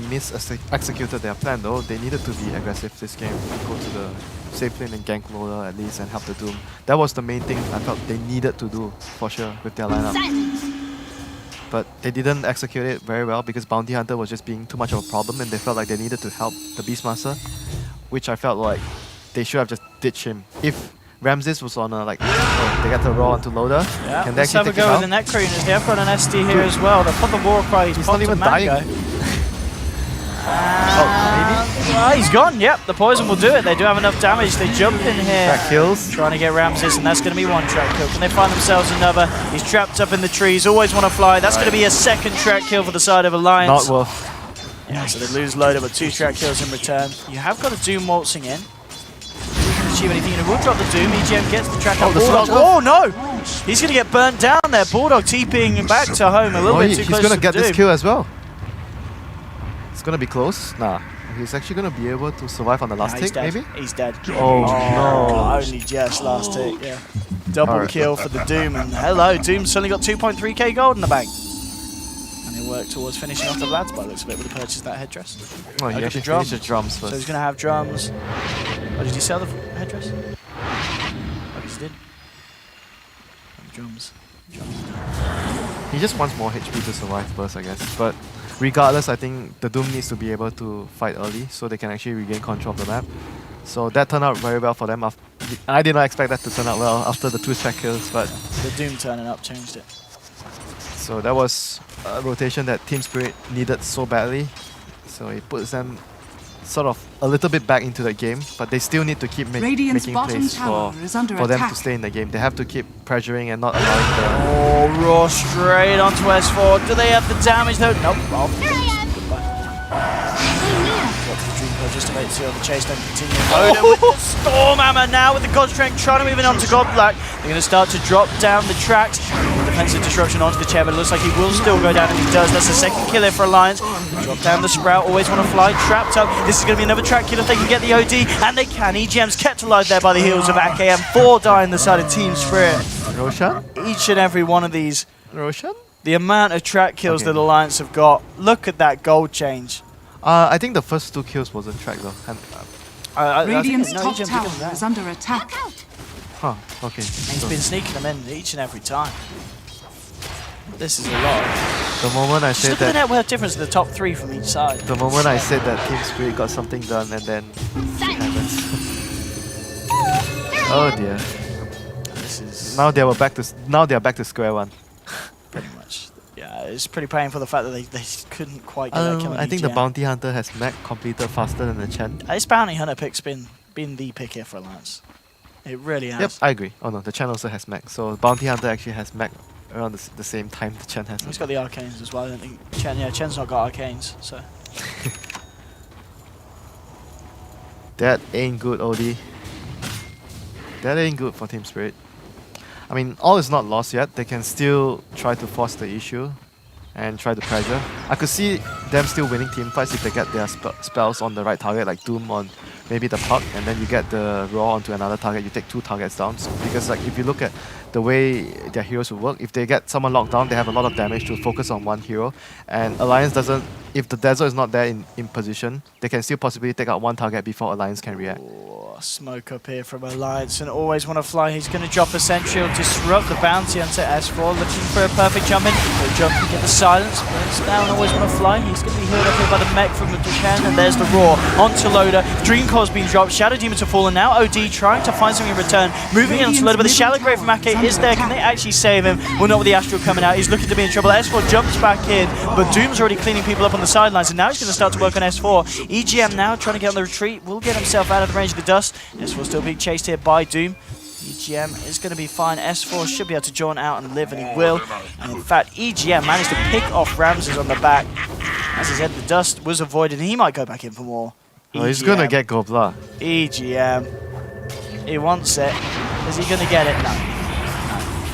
executed their plan though. They needed to be aggressive this game and go to the safe lane and gank Lola at least and help the Doom. That was the main thing I felt they needed to do for sure with their lineup. But they didn't execute it very well because Bounty Hunter was just being too much of a problem and they felt like they needed to help the Beastmaster, which I felt like they should have just ditched him. If Ramses was on a they get the raw onto Loader. Yeah, Can they let's have actually a take go him with the out? Netcrooners. They have got an SD here as well. They've put the war cry. He's not even dying. Well, he's gone. Yep, the poison will do it. They do have enough damage. They jump in here. Track kills. Trying to get Ramses, and that's going to be one track kill. Can they find themselves another? He's trapped up in the trees. Always want to fly. That's going to be a second track kill for the side of Alliance. Not worth. Yeah, so they lose Loader, but 2 track kills in return. You have got a Doom waltzing in. Achieve anything, and it will drop the Doom. EGM gets the track up. the Bulldog. slot. Oh no! He's going to get burnt down there. Bulldog TPing back to home a little bit too He's close going to to get the this Doom. kill as well. It's going to be close. Nah. He's actually going to be able to survive on the last Nah, he's tick, dead. maybe? He's dead. Oh, no. Only just last tick, yeah. Double Alright. kill for the Doom, and hello, Doom's suddenly got 2.3k gold in the bank. And he'll work towards finishing off the lads by the looks of it with the purchase of that headdress. Oh, he Look at actually the drum. finished the drums So first. he's going to have drums. Oh, did he sell the headdress? Oh, he did. And drums. He just wants more HP to survive first, I guess. But regardless, I think the Doom needs to be able to fight early so they can actually regain control of the map. So that turned out very well for them. I did not expect that to turn out well after the 2 track kills, but The Doom turning up changed it. so that was a rotation that Team Spirit needed so badly. So it puts them sort of a little bit back into the game, but they still need to keep Radiant's making bottom plays tower is under for them to attack. stay in the game. They have to keep pressuring and not allowing the... Oh, raw straight onto S4. Do they have the damage though? Nope. Oh, goodbye. Got the Dream Pod just about to see how the chase don't continue. Loader with the Storm Hammer now with the God Strength trying to move in onto Godblack. They're going to start to drop down the tracks. Defensive disruption onto the chair, but it looks like he will still go down, and he does. That's the second kill here for Alliance. Drop down the Sprout, always want to fly, trapped up. This is going to be another track kill if they can get the OD, and they can. EGM's kept alive there by the heels of AKM. 4 die on the side of Team Spirit. Roshan? Each and every one of these, Roshan? the amount of track kills Okay. that Alliance have got. Look at that gold change. I think the first 2 kills wasn't tracked though. And, Radiant's no, top EGM tower did that. is under attack. okay. He's So been sneaking them in each and every time. This is a lot. the moment I Just said look at the that, net worth difference of the top 3 from each side. the moment I said that Team Spirit got something done, and then it happens. Oh dear. This is Now they are back to square one. pretty much. Yeah, it's pretty painful the fact that they couldn't quite get that kill on I think the EGM. Bounty Hunter has mech completed faster than the Chen. This Bounty Hunter pick's been the pick here for Alliance. It really has. Yep, I agree. Oh no, the Chen also has mech. So Bounty Hunter actually has mech around the same time the Chen has. He's got the arcanes as well. I don't think Chen's not got arcanes, so That ain't good, OD. That ain't good for Team Spirit. I mean, all is not lost yet. They can still try to force the issue and try to pressure. I could see them still winning team fights if they get their spells on the right target, like Doom on maybe the puck, and then you get the raw onto another target, you take 2 targets down. So, because like if you look at the way their heroes will work, if they get someone locked down, they have a lot of damage to focus on one hero. And Alliance doesn't, if the Desert is not there in position, they can still possibly take out 1 target before Alliance can react. Oh, smoke up here from Alliance and always want to fly. He's going to drop a sentry or disrupt the bounty onto S4, looking for a perfect jump in. He'll jump and get the silence, but it's down, always want to fly. He's going to be healed up here by the mech from the Dukan, and there's the Raw onto Loader. Dreamcore's been dropped, Shadow Demons have fallen now. OD trying to find something in return, moving into Loader, but the Shallow Grave from Ake is there. Can they actually save him? Well, not with the Astral coming out. He's looking to be in trouble. S4 jumps back in, but Doom's already cleaning people up on the sidelines, and now he's going to start to work on S4. EGM now trying to get on the retreat, will get himself out of the range of the dust. S4 still being chased here by Doom. EGM is going to be fine. S4 should be able to jaunt out and live, and he will. And in fact, EGM managed to pick off Ramses on the back. As I said, the dust was avoided, and he might go back in for more. Oh, he's going to get Gobla. EGM. He wants it. Is he going to get it? No.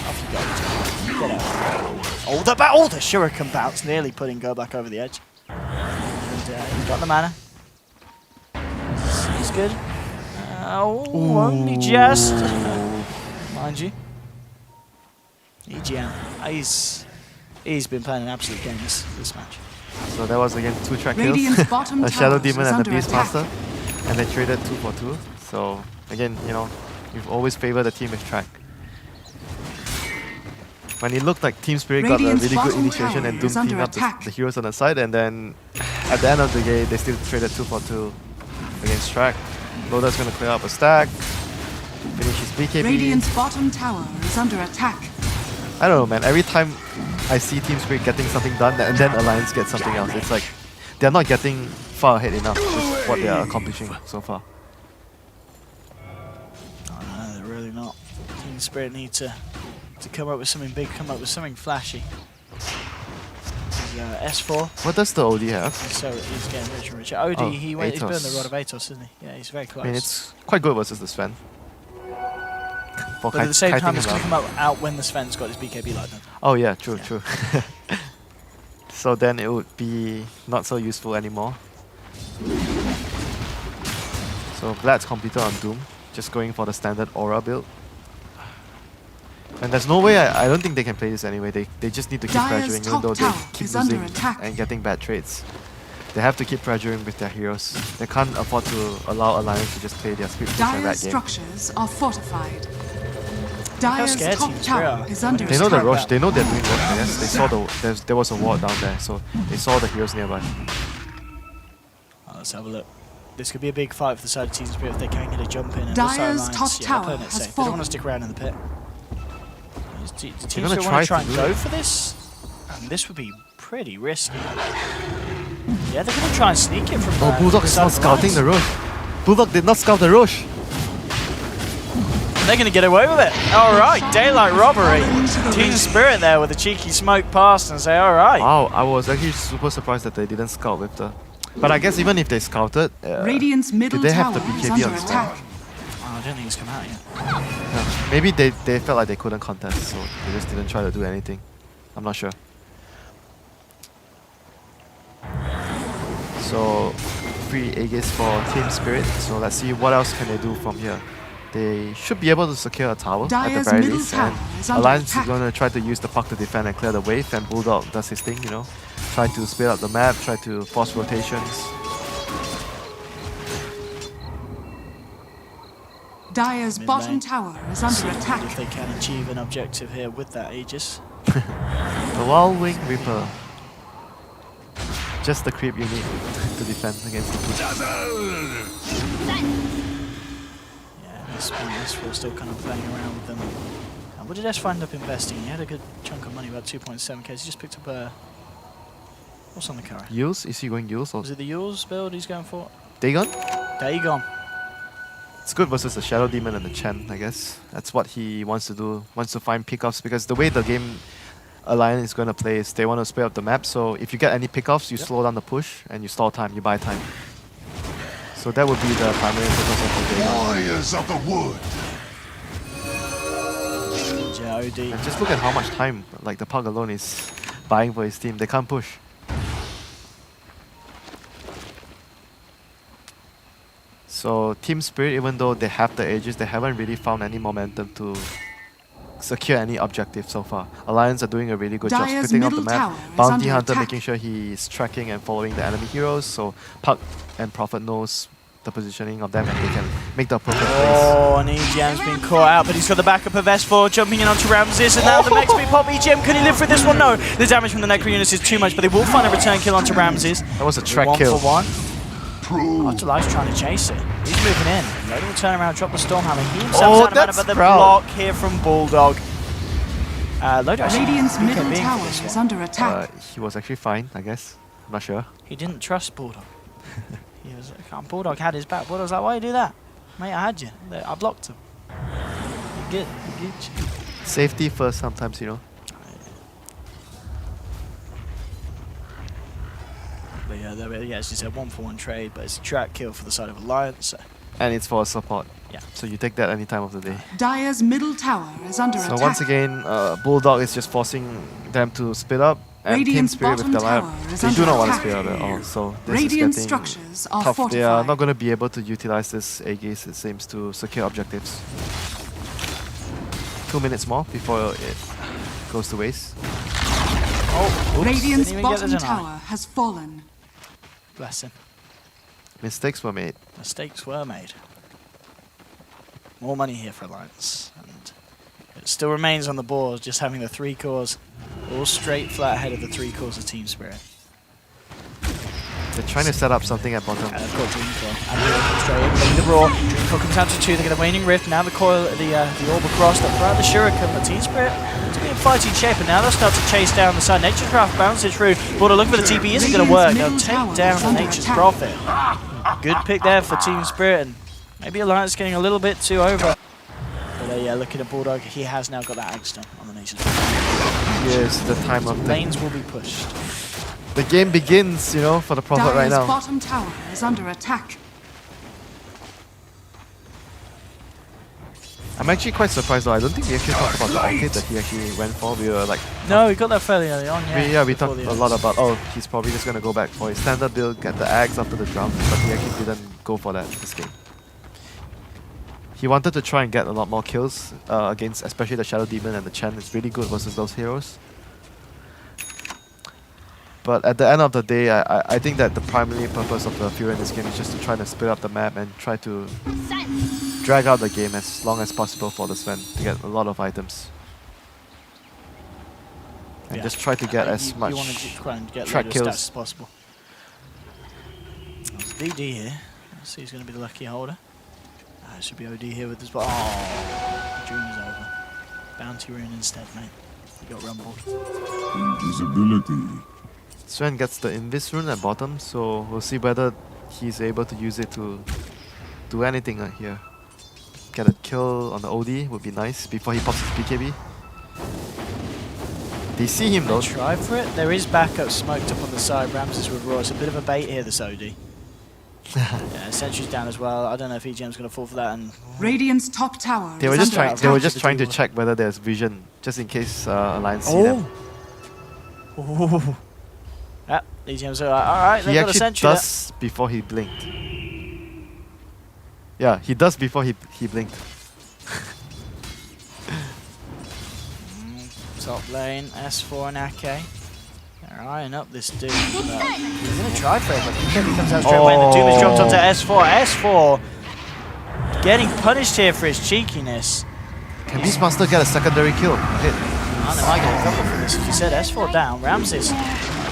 Off you go. Get out. Oh, the Shuriken bounce, nearly putting Goblak over the edge. And he's got the mana. He's good. Only just. Mind you. EGM. He's been playing an absolute game this match. So that was again 2 track kills. Radiant's bottom A Shadow tower is Demon and a under Beastmaster. attack. And they traded 2 for 2. So again, you know, you've always favored the team with track. When it looked like Team Spirit got a Radiant's really good bottom initiation tower and Doom is under teamed up attack. the heroes on the side, and then at the end of the game, they still traded 2 for 2 against track. Loda's gonna clear up a stack, finish his BKB. Radiant's bottom tower is under attack. I don't know, man. Every time I see Team Spirit getting something done, and then Alliance gets something else, it's like they're not getting far ahead enough with what they are accomplishing so far. Oh, no, they're really not. Team Spirit need to come up with something big, come up with something flashy. S4. What does the OD have? So he's getting richer and richer. OD, Oh, he's burned the Atos. Rod of Atos, isn't he? Yeah, he's very close. I mean, it's quite good versus the Sven. For but at the same time, kiting it's going to him come out when the Sven's got his BKB like that. Oh yeah, true. So then it would be not so useful anymore. So Vlad's completed on Doom, just going for the standard Aura build. And there's no way, I don't think they can play this anyway. They just need to keep Dire's pressuring, even top though they tower keep is under losing attack. and getting bad trades. They have to keep pressuring with their heroes. They can't afford to allow Alliance to just play their script and Dire's rat game. structures are fortified. How Dire's scared top Team tower Spirit is are. under They know the attack. Roche, they know they're doing work, I guess. They saw there was a ward down there, so they saw the heroes nearby. Let's have a look. This could be a big fight for the side of Team Spirit if they can get a jump in. And Dire's also Alliance, top they're tower playing it has safe. They don't fallen. want to stick around in the pit. Do Team They're gonna Spirit want to try try to and do go it. for this? And this would be pretty risky. Yeah, they're going to try and sneak it from Oh, Bulldog is not scouting the Roche. Bulldog did not scout the Roche. They're going to get away with it. All right, daylight robbery. Team Spirit there with a cheeky smoke past and say, all right. Wow, I was actually super surprised that they didn't scout with the... But I guess even if they scouted... Radiant's middle did they have tower the is BKB under on spot? attack. Oh, I don't think it's come out yet. Yeah. Maybe they felt like they couldn't contest, so they just didn't try to do anything. I'm not sure. So, free Aegis for Team Spirit. So let's see what else can they do from here. They should be able to secure a tower at Dire's the very middle least. tower And is under Alliance attack. is going to try to use the puck to defend and clear the wave, and Bulldog does his thing, you know. Try to speed up the map, try to force rotations. Dire's Mid bottom lane. tower is under See if attack. they can achieve an objective here with that Aegis. The Wild Wing Reaper. Just the creep you need to defend against the push. Yeah, this one, S4 still kind of playing around with them. What did S4 end up investing? He had a good chunk of money, about 2.7k. He just picked up a... What's on the card? Yules? Is he going Yules or Was it the Yules build he's going for? Dagon? Dagon. It's good versus the Shadow Demon and the Chen, I guess. That's what he wants to do. Wants to find pickoffs, because the way the game Alliance is going to play is they want to split up the map. So if you get any pickoffs, you slow down the push and you stall time, you buy time. So that would be the primary purpose of the Dagon. Warriors of the wood. Yeah, OD. And just look at how much time like the puck alone is buying for his team. They can't push. So Team Spirit, even though they have the ages, they haven't really found any momentum to secure any objective so far. Alliance are doing a really good job Dire's splitting up the middle map. tower is Bounty under Hunter attack. making sure he's tracking and following the enemy heroes, so Puck and Prophet knows the positioning of them and they can make the appropriate plays. Oh, and EGM's been caught out, but he's got the backup of S4 jumping in onto Ramses, and now the next big pop. EGM, can he live through this one? No, the damage from the Necro units is too much, but they will find a return kill onto Ramses. That was a track One kill. for one. Afterlife's trying to chase it. He's moving in. Loading will turn around, drop the Stormhammer. He himself's out of mana, that's but the proud. block here from Bulldog. Lodo actually Radiant's middle BKB tower for this is one. under attack. He was actually fine, I guess. I'm not sure. He didn't trust Bulldog. He was like, Bulldog had his back. Bulldog's like, why you do that? Mate, I had you. I blocked him. You're good. You're good. Safety first sometimes, you know. But yeah, as you said, 1-for-1 trade, but it's a track kill for the side of Alliance. So. And it's for support. Yeah. So you take that any time of the day. Dire's middle tower is under So attack. once again, Bulldog is just forcing them to split up. And Team Radiant's Spirit with bottom the tower lineup, is they do under not want to attack. split up at all. So this Radiant is getting structures are tough. They are fortified. not going to be able to utilize this Aegis, it seems, to secure objectives. 2 minutes more before it goes to waste. Oh, oops, Radiant's didn't even get the bottom deny. tower has fallen. Bless him. Mistakes were made. Mistakes were made. More money here for Alliance. And it still remains on the board, just having the 3 cores all straight flat ahead of the 3 cores of Team Spirit. They're trying to set up something at bottom. And they've got Dreamcore. And they're straight in. Getting the Raw. Dreamcore comes down to 2. They get a Waning Rift. Now the coil, the Orb across. They'll throw out the Shuriken. But Team Spirit to be in fighting shape. And now they'll start to chase down the side. Nature's Craft bounces through. Border looking for the TP. Isn't going to work. They'll take down the Nature's Prophet. Good pick there for Team Spirit. And maybe Alliance getting a little bit too over. But yeah, looking at Bulldog. He has now got that Agstone on the Nature's Prophet. Here's the time of the... Lanes will be pushed. The game begins, you know, for the Prophet right Dire's now. bottom tower is under attack. I'm actually quite surprised though. I don't think we actually talked about the arcade that he actually went for. We were like... No, we got that fairly early on, yeah. We before talked the a lot about, oh, he's probably just going to go back for his standard build, get the Axe after the drum, but he actually didn't go for that this game. He wanted to try and get a lot more kills against especially the Shadow Demon and the Chen. It's really good versus those heroes. But at the end of the day, I think that the primary purpose of the Fury in this game is just to try to split up the map and try to drag out the game as long as possible for the Sven to get a lot of items. And just try to get as much You want to try and get track stats kills. as possible. There's DD here. Let's see who's going to be the lucky holder. It should be OD here with this. Oh, the dream is over. Bounty rune instead, mate. You got rumbled. Invisibility. Sven gets the Invis rune at bottom, so we'll see whether he's able to use it to do anything here. Get a kill on the OD would be nice before he pops his BKB. They see him though. Try for it. There is backup smoked up on the side. Ramses with Raw. It's a bit of a bait here, this OD. Yeah, Sentry's down as well. I don't know if EGM's going to fall for that. And Radiant's top tower They were is just under trying. attack. They were just trying to T1. check whether there's vision, just in case Alliance see them. Oh. Yeah, EGM's alright. He They've got a actually Sentry there. does before he blinked. Yeah, he does before he blinked. Top lane, S4 and Ake. They're eyeing up this dude. He's going to try for it, but he comes out straight away, and the Doom is dropped onto S4. S4 getting punished here for his cheekiness. Can Beastmaster get a secondary kill? Hit. And they might get a couple for this. If you said S4 down, Ramses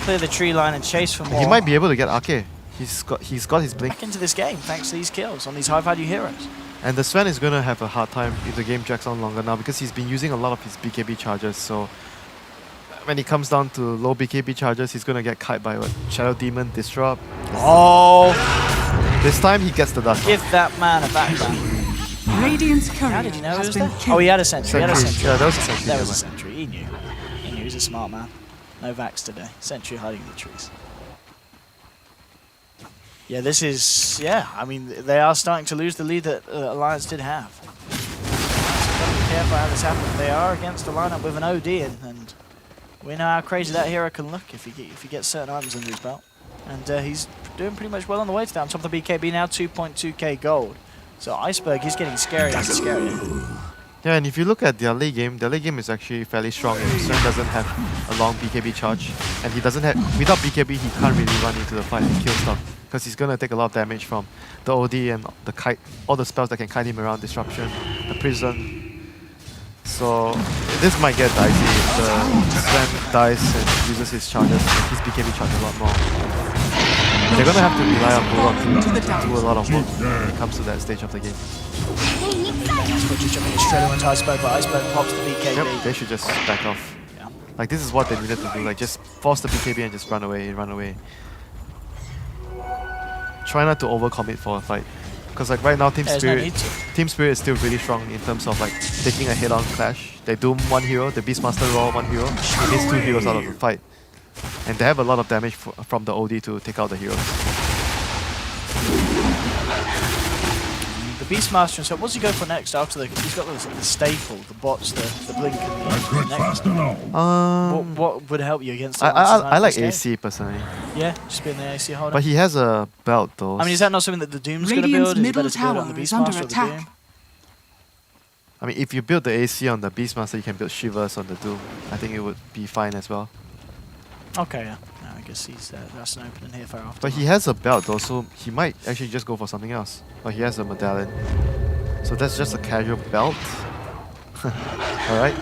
clear the tree line and chase for more. He might be able to get Ake. He's got his blink. back into this game thanks to these kills on these high-value heroes. And the Sven is going to have a hard time if the game drags on longer now because he's been using a lot of his BKB charges. So when he comes down to low BKB charges, he's going to get kite by what? Shadow Demon, Disrupt. Oh, This time he gets the dust. give that man a background. Radiant's courier How did you know he has was been there? killed. Oh, he had a sentry. He had a Sentry. sentry. Yeah, that was a sentry. That was a never mind. sentry. He knew. He knew. He's a smart man. No Vax today. Sentry hiding in the trees. Yeah, this is... Yeah, I mean, they are starting to lose the lead that Alliance did have. So gotta be careful how this happens. They are against a lineup with an OD, and we know how crazy that hero can look if he gets certain items under his belt. And he's doing pretty much well on the way to that. On top of the BKB now, 2.2k gold. So Iceberg is getting scarier and scarier. Yeah, and if you look at their late game is actually fairly strong. And Stern doesn't have a long BKB charge, and he doesn't have without BKB he can't really run into the fight and kill stuff because he's gonna take a lot of damage from the OD and the kite, all the spells that can kite him around, disruption, the prison. So this might get dicey if the Sven dies and uses his charges, his BKB charge a lot more. They're gonna have to rely on Bulldog to do a lot of work when it comes to that stage of the game. Iceberg just jumping straight away into Iceberg, but Iceberg pops the BKB. Yep, they should just back off. Yeah. Like this is what they needed to do, like just force the BKB and just run away, run away. Try not to overcommit for a fight. Because like right now Team Spirit is still really strong in terms of like taking a head-on clash. They doom one hero, the Beastmaster raw one hero, they miss 2 heroes out of the fight. And they have a lot of damage from the OD to take out the heroes. The Beastmaster, so what's he go for next after the... He's got the staple, the bots, the blink and the next. What would help you against the I like AC personally. Yeah, just being the AC holder. But he has a belt though. I mean, is that not something that the Doom's going to build? Is it better to build it on the Beastmaster or the Doom? I mean, if you build the AC on the Beastmaster, you can build Shivers on the Doom. I think it would be fine as well. Okay, yeah. No, I guess that's an opening here for after. But he has a belt though, so he might actually just go for something else. But he has a medallion. So that's just a casual belt. Alright.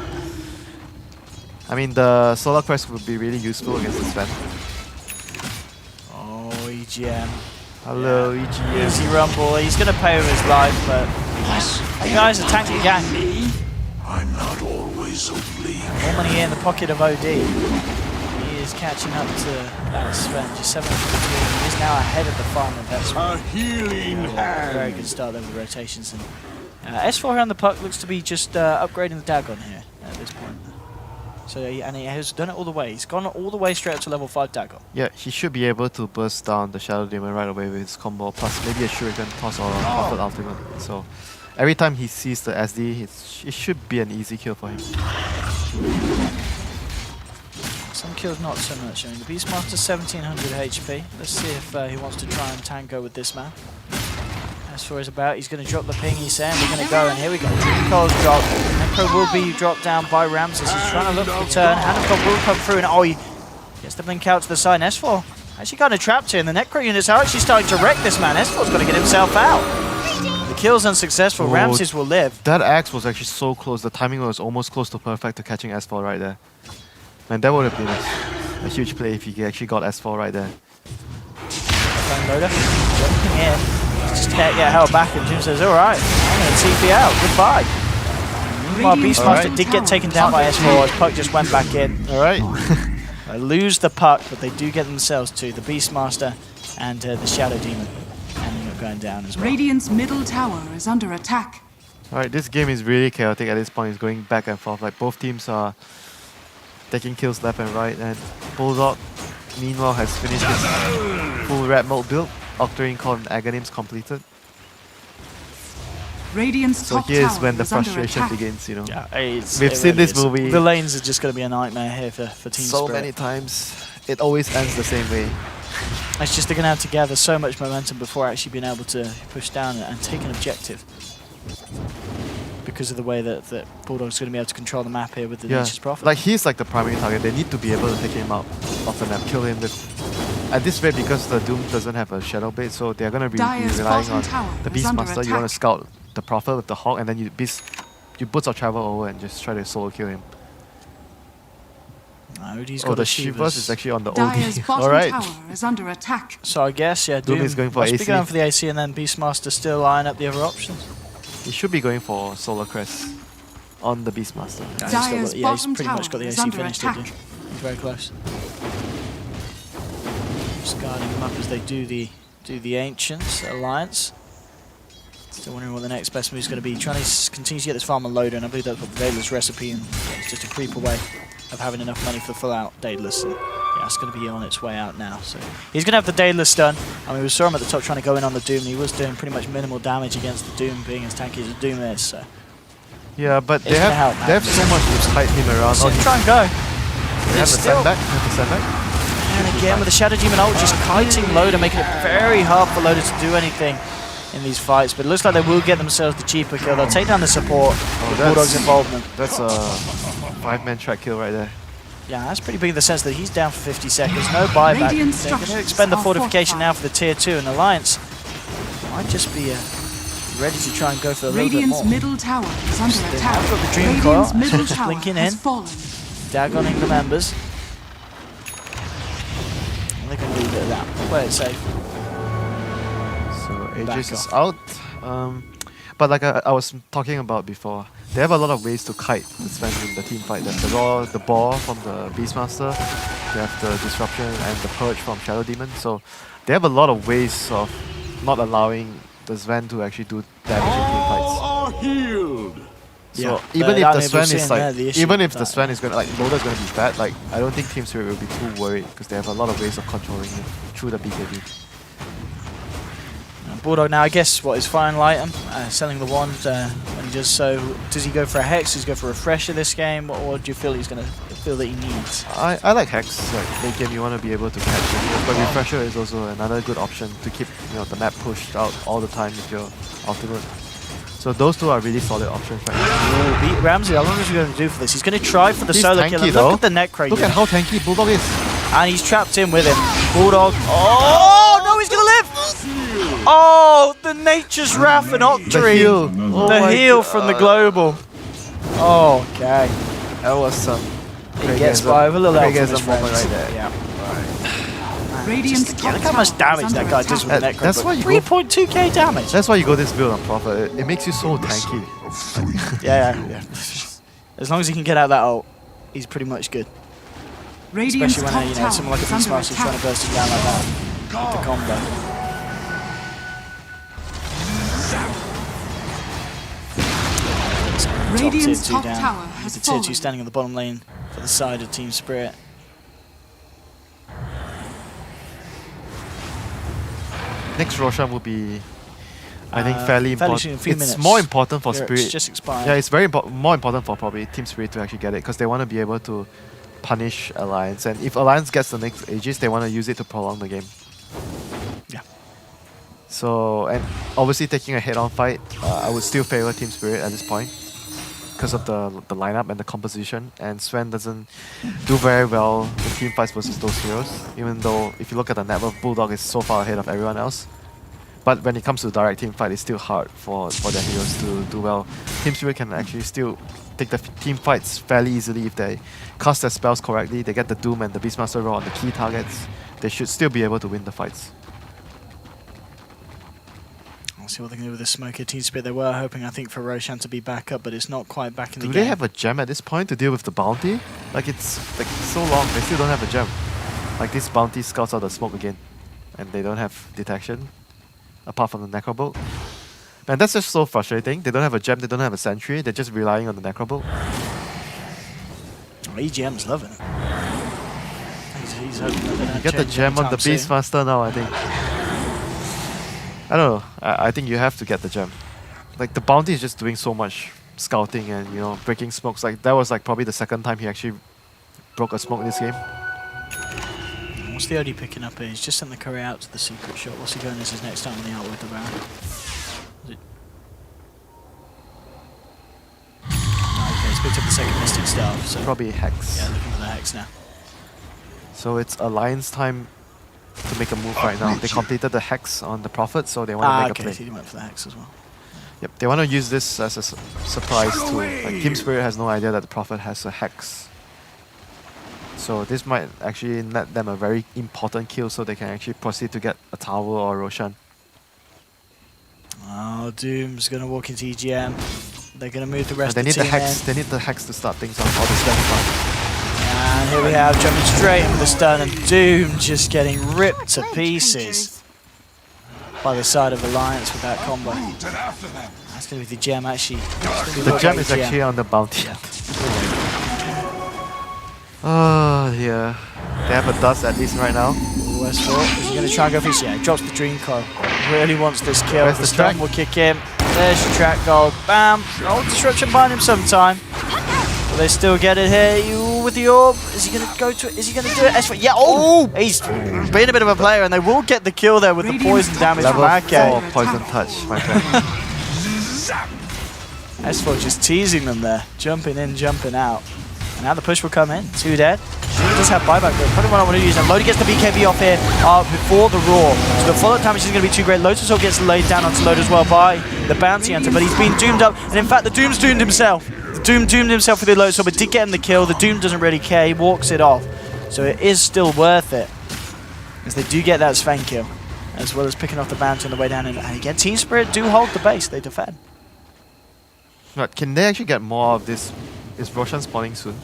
I mean, the Solar Crest would be really useful against the Sven. Oh, EGM. Hello, EGM. Easy rumble. He's going to pay with his life, but... Hey guys, attack the gang. I'm not always so bleak. More money in the pocket of OD. He is catching up to that Sven. Just 7 He is now ahead of the farm investment. A healing hand. Very good start over the rotations. And S4 here on the puck looks to be just upgrading the Dagon here at this point. So and he has done it all the way. He's gone all the way straight up to level 5 Dagon. Yeah, he should be able to burst down the Shadow Demon right away with his combo, plus maybe a Shuriken toss or a Prophet Ultimate. So every time he sees the SD, it should be an easy kill for him. Some kills not so much. I mean, the Beastmaster 1700 HP. Let's see if he wants to try and tango with this man. As for his about, he's going to drop the ping. He's saying we're going to go, and here we go. Cole's drop. Necro will be dropped down by Ramses. He's trying to look for the turn. Hanacon will come through, and oh, he gets the blink out to the side. S4 actually kind of trapped here, and the Necro units are actually starting to wreck this man. S4's got to get himself out. The kill's unsuccessful. Oh, Ramses will live. That axe was actually so close. The timing was almost close to perfect to catching S4 right there. Man, that would have been a huge play if he actually got S4 right there. Loader jumping in. Just can't get held back, and Jim says, alright, I'm going to TP out, goodbye. Meanwhile, Beastmaster did get taken down by S4 as Puck just went back in. Alright. They lose the Puck, but they do get themselves to the Beastmaster and the Shadow Demon ending up going down as well. Radiant's middle tower is under attack. Alright, this game is really chaotic at this point. It's going back and forth. Like both teams are taking kills left and right, and Bulldog meanwhile has finished his full red mode build. Octarine Core and Aghanims completed. Radiant's So top here's tower when the is under frustration attack. begins, you know. Yeah, We've seen this movie The lanes are just going to be a nightmare here for Team so Spirit. many times. It always ends the same way. It's just they're going to have to gather so much momentum before actually being able to push down and take an objective. Because of the way that Bulldog's going to be able to control the map here with the Nature's Prophet. Like he's like the primary target. They need to be able to take him out of the map, kill him with. At this rate, because the Doom doesn't have a Shadow Blade, so they're gonna be relying on the Beastmaster. You want to scout the Prophet with the Hawk, and then you boots or travel over and just try to solo kill him. OD's Oh, got the a Shivers is actually on the Dire's OD. bottom Alright. tower is under attack. So I guess, yeah, Doom is going for must AC. be going for the AC, and then Beastmaster still eyeing up the other options. He should be going for Solar Crest on the Beastmaster. Dire's He's bottom pretty much got the tower is AC under finished. attack. He's very close. Just guarding him up as they do the Ancients Alliance. Still wondering what the next best move is going to be. Trying to continue to get this farm on loader, and I believe that's what Daedalus recipe, and it's just a creep away of having enough money for full out Daedalus. And yeah, it's going to be on its way out now. So he's going to have the Daedalus stun. I mean, we saw him at the top trying to go in on the Doom, and he was doing pretty much minimal damage against the Doom, being as tanky as the Doom is. So Yeah, but It's gonna help, they have so much to hide him around. so Oh, try and go. they have the still- sandbag. Have the sandbag. And again, with the Shadow Demon ult, just kiting Loader, making it very hard for Loader to do anything in these fights. But it looks like they will get themselves the cheaper kill. They'll take down the support with Bulldog's involvement. That's a 5-man track kill right there. Yeah, that's pretty big in the sense that he's down for 50 seconds. No buyback. They're going to expend the fortification now for the tier 2, and Alliance might just be ready to try and go for a little bit more. Radiant's middle tower is under They attack. have got the Dream Coil, Radiant's middle just tower blinking has in, fallen. dagoning the members. And they're going to leave it at that. Play it safe. So Aegis is off. out. But like I was talking about before, they have a lot of ways to kite the Sven in the team fight. There's the Raw, the Ball from the Beastmaster, they have the Disruption and the Purge from Shadow Demon. So they have a lot of ways of not allowing the Sven to actually do damage in team fights. Are healed. So Yeah, even the if the unable Sven seeing is there, like, the issue even with if the that. Sven is gonna like Loader's gonna be fat, like I don't think Team Spirit will be too worried because they have a lot of ways of controlling it through the BKB. Bulldog now, I guess, what his final item, selling the wand. When he does so, does he go for a Hex? Does he go for a Refresher this game? Or do you feel he's going to feel that he needs? I like Hex. Like late game, you want to be able to catch it, but Refresher is also another good option to keep the map pushed out all the time with your ultimate. So those two are really solid options right now. Beat Ramsey. How long is he going to do for this? He's going to try for the He's solo tanky killer. though. Look at the Necro. Look at how tanky Bulldog is. And he's trapped in with him. Bulldog. Oh, no, he's going to live. Oh, the Nature's Wrath and Octarine. heal. Oh The my heal from the Global. Oh, okay. That was some. He gets by with a little help from his Craigism moment friends. right there. Yeah. Radiant's Yeah, look how much damage that guy does with the That- Necro. that's why you go- 3.2k damage. That's why you go this build on Prophet. It makes you so tanky. Yeah. As long as he can get out that ult, he's pretty much good. Radiant's Especially when top someone like a tower is under Beastmaster is trying to attack. burst him down like that with the combo. Radiant's Top top tier 2 tower down. has The tier 2 fallen. standing on the bottom lane for the side of Team Spirit. Next Roshan will be, I think, fairly fairly important. soon, a few It's minutes. more important for It's Spirit. just expired. Yeah, it's very more important for probably Team Spirit to actually get it because they want to be able to punish Alliance. And if Alliance gets the next Aegis, they want to use it to prolong the game. Yeah. So, and obviously taking a head-on fight, I would still favor Team Spirit at this point because of the lineup and the composition. And Sven doesn't do very well in team fights versus those heroes, even though if you look at the net worth, Bulldog is so far ahead of everyone else. But when it comes to direct team fight, it's still hard for their heroes to do well. Team Spirit can actually still take the team fights fairly easily if they cast their spells correctly, they get the Doom and the Beastmaster roll on the key targets, they should still be able to win the fights. We'll see what they can do with the Smoker. Team Spirit, they were hoping, I think, for Roshan to be back up, but it's not quite back in the Do game. they have a gem at this point to deal with the bounty? Like it's like so long, they still don't have a gem. Like this bounty scouts out the smoke again, and they don't have detection, apart from the Necrobolt. Man, that's just so frustrating. They don't have a gem, they don't have a sentry, they're just relying on the Necrobolt. Oh, EGM's loving it. He's hoping that they don't You get the change gem on the anytime soon. Beastmaster now, I think. I don't know. I think you have to get the gem. Like the bounty is just doing so much scouting and breaking smokes. Like that was like probably the second time he actually broke a smoke in this game. What's the OD picking up here? He's just sent the courier out to the secret shot. What's he going as his next time on the out with the round? Is it... Okay, he's picked up the second Mystic Staff. So Probably Hex. yeah, looking for the Hex now. So it's Alliance time to make a move right now. They completed the Hex on the Prophet, so they want to make okay, a play. so he went for the Hex as well. Yep, they want to use this as a surprise tool. Like Team Spirit has no idea that the Prophet has a Hex. So this might actually net them a very important kill so they can actually proceed to get a Tower or Roshan. Oh, Doom's going to walk into EGM. They're going to move the rest They of need the the team Hex. in. They need the Hex to start things off. Or the stun fight. And here we have jumping straight in with the stun, and Doom just getting ripped to pieces by the side of Alliance with that combo. That's going to be the gem, actually. The gem is actually on the bounty. Oh yeah, they have a dust at least right now. Westfall, is he going to try and go for his? Yeah, he drops the Dream Coil. Really wants this kill. Where's The the stun track? will kick in. There's your track gold. Bam! Old disruption behind him sometime. But they still get it here. You with with the orb. Is he going to go to it? Is he going to do it? S4, yeah, he's been a bit of a player, and they will get the kill there with the poison damage from Level Ake. 4 poison touch, my friend. S4 just teasing them there, jumping in, jumping out. And now the push will come in. 2 dead. He does have buyback, but probably what I want to use. And Lodi gets the BKB off here before the Roar. So the follow-up damage is going to be too great. Lotus gets laid down onto Load as well by the Bounty Hunter, but he's been doomed up. And in fact, the Doom's doomed himself. The Doom doomed himself with the Lotus, but did get him the kill. The Doom doesn't really care. He walks it off. So it is still worth it, as they do get that Sven kill, as well as picking off the Bounty on the way down. And again, Team Spirit do hold the base. They defend. But can they actually get more of this? Is Roshan spawning soon?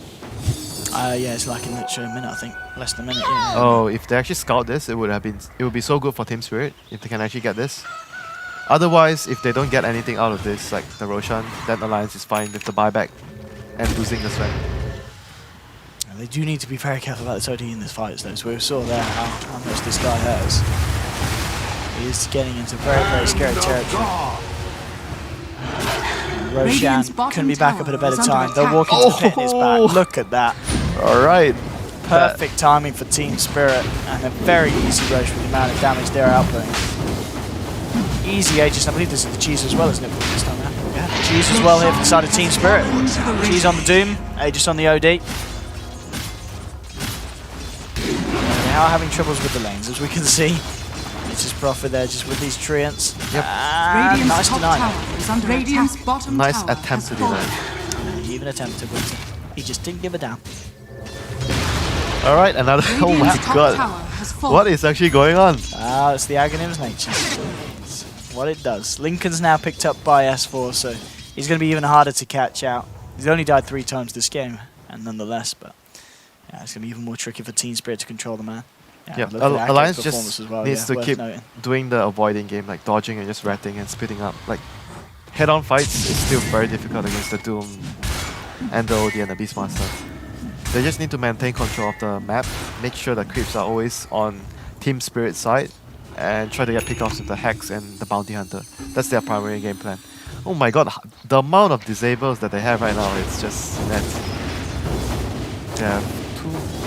Yeah, it's like in literally a minute, I think. Less than a minute, yeah. Oh, if they actually scout this, it would be so good for Team Spirit if they can actually get this. Otherwise, if they don't get anything out of this, like the Roshan, then Alliance is fine with the buyback and losing the Sven. And they do need to be very careful about this OD in this fight, though. So we saw there how much this guy has. He is getting into very, very scary territory. Roshan couldn't be back up at a better time. They'll walk into the pit and it's back. Look at that. Alright. Perfect timing for Team Spirit, and a very easy Rosh with the amount of damage they're outputting. Easy Aegis, I believe this is the cheese as well, isn't it? This time around. Yeah, cheese as well here from the side of Team Spirit. Cheese on the Doom, Aegis on the OD. They are having troubles with the lanes, as we can see. It's just profit there, just with these treants. Yep. Radiant's Nice top denial. tower is under Radiant's bottom Nice tower attempt to has fallen. deny. He even attempted, but he just didn't give a damn. Alright, another. Oh my Radiant's top god. tower has fallen. What is actually going on? It's the Aghanim's nature. It's what it does. Lincoln's now picked up by S4, so he's going to be even harder to catch out. He's only died 3 times this game, and nonetheless, but yeah, it's going to be even more tricky for Team Spirit to control the man. Yeah, look at Ake's Alliance performance just as well, needs to worth keep noting. doing the avoiding game, like dodging and just ratting and spitting up. Like, head-on fights is still very difficult against the Doom and the OD and the Beastmaster. They just need to maintain control of the map, make sure the creeps are always on Team Spirit's side, and try to get pickoffs with the Hex and the Bounty Hunter. That's their primary game plan. Oh my god, the amount of disables that they have right now, it's just nuts.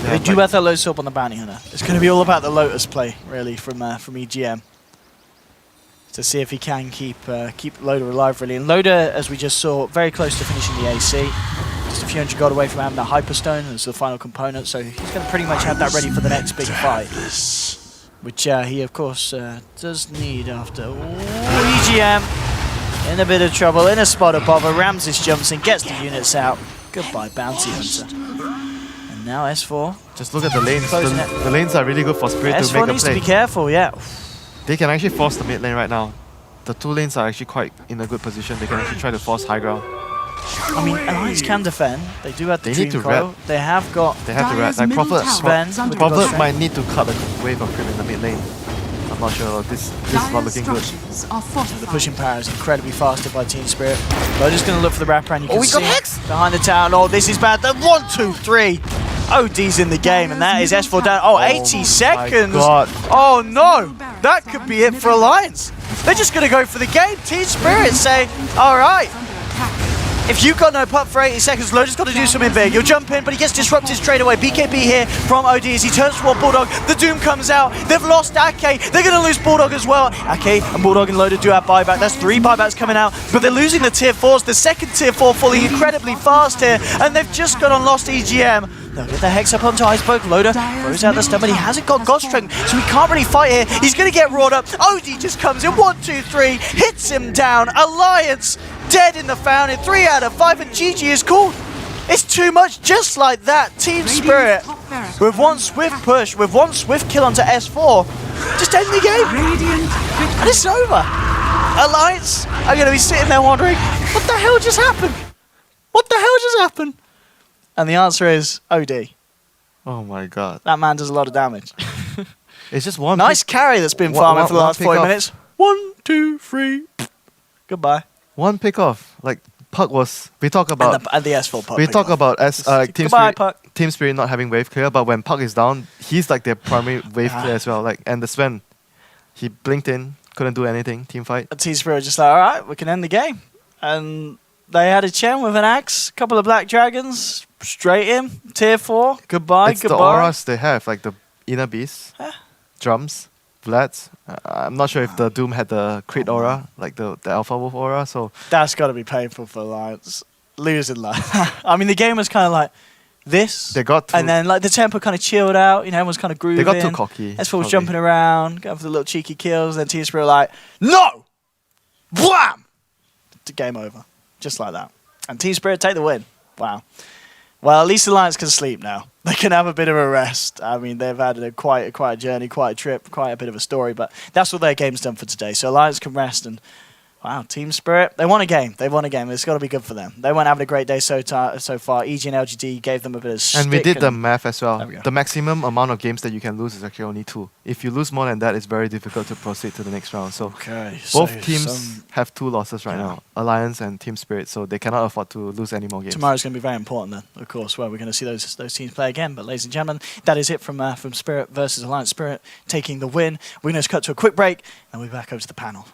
They do have that Lotus up on the Bounty Hunter. It's going to be all about the Lotus play, really, from EGM. To see if he can keep Loda alive, really. And Loda, as we just saw, very close to finishing the AC. Just a few hundred gold away from having the Hyperstone as the final component, so he's going to pretty much have that ready for the next big fight. Which he, of course, does need after. Ooh, EGM in a bit of trouble, in a spot of bother. Ramses jumps in, gets the units out. Goodbye, Bounty Hunter. And now S4. Just look at the lanes. Closing The lanes are really good for Spirit to S4 make a needs to play. be careful, yeah. They can actually force the mid lane right now. The 2 lanes are actually quite in a good position. They can actually try to force high ground. I mean, Alliance can defend. They do have the They need Dream to Coil. rat. They have got They have to Dyer's like middle Prophet. tower Sven is under with the Prophet Ghost might need to cut a wave of creep in the mid lane. I'm not sure. This is not Dyer's looking good. structures are the fortified. pushing power is incredibly faster by Team Spirit. They're just going to look for the wraparound. You can we see got Hex! behind the tower. Oh, this is bad. The 1, 2, 3. OD's in the game, and that is S4 down. Oh, 80 seconds. God. Oh no, that could be it for Alliance. They're just going to go for the game. Team Spirit say, all right. If you've got no putt for 80 seconds, Loda's got to do something big. He'll jump in, but he gets disrupted straight away. BKB here from OD as he turns toward Bulldog. The Doom comes out. They've lost Ake. They're going to lose Bulldog as well. Ake and Bulldog and Loda do have buyback. That's 3 buybacks coming out, but they're losing the tier 4s. The second tier 4 falling incredibly fast here, and they've just got on lost EGM. They'll get the Hex up onto Iceberg. Loda throws out the stun, but he hasn't got God Strength, so he can't really fight here. He's going to get roared up. OD just comes in. 1, 2, 3. Hits him down. Alliance dead in the fountain. 3 out of 5, and GG is called. It's too much. Just like that, Team Spirit, with 1 swift push, with 1 swift kill onto S4, just end the game. And it's over. Alliance are going to be sitting there wondering, what the hell just happened? What the hell just happened? And the answer is OD. Oh my god. That man does a lot of damage. It's just one. Nice carry that's been One- farming one- for the one last pick 40 off. minutes. 1, 2, 3. Goodbye. One pick off. Like Puck was. We talk about. And the S4 puck. We talk about Team Goodbye, Spirit. Puck. Team Spirit not having wave clear, but when Puck is down, he's like their primary wave Yeah. clear as well. Like, and the Sven, he blinked in, couldn't do anything. Team fight. And Team Spirit just like, all right, we can end the game. And they had a Chen with an axe, a couple of black dragons, straight in. Tier 4. Goodbye. It's the goodbye. auras they have, like the Inner Beast, Drums, Vlads. I'm not sure if the Doom had the crit aura, like the Alpha Wolf aura. So That's got to be painful for Alliance. Losing that. I mean, the game was kind of like this. they got too, And then like the tempo kind of chilled out. You know, everyone's kind of grooving. they got too cocky. S4 was probably. jumping around, going for the little cheeky kills. Then Team Spirit were like, no! Wham! Game over. Just like that. And Team Spirit take the win. Wow. Well, at least Alliance can sleep now. They can have a bit of a rest. I mean, they've had quite a journey, quite a trip, quite a bit of a story, but that's what their game's done for today. So Alliance can rest and, wow, Team Spirit, they won a game. They won a game. It's got to be good for them. They weren't having a great day so far. EG and LGD gave them a bit of stick. And we did the math as well. There we go. The maximum amount of games that you can lose is actually only 2. If you lose more than that, it's very difficult to proceed to the next round. So Okay. both so teams have 2 losses right now, Alliance and Team Spirit, so they cannot afford to lose any more games. Tomorrow's going to be very important then, of course, where we're going to see those teams play again. But ladies and gentlemen, that is it from Spirit versus Alliance. Spirit taking the win. We're going to cut to a quick break and we'll be back over to the panel.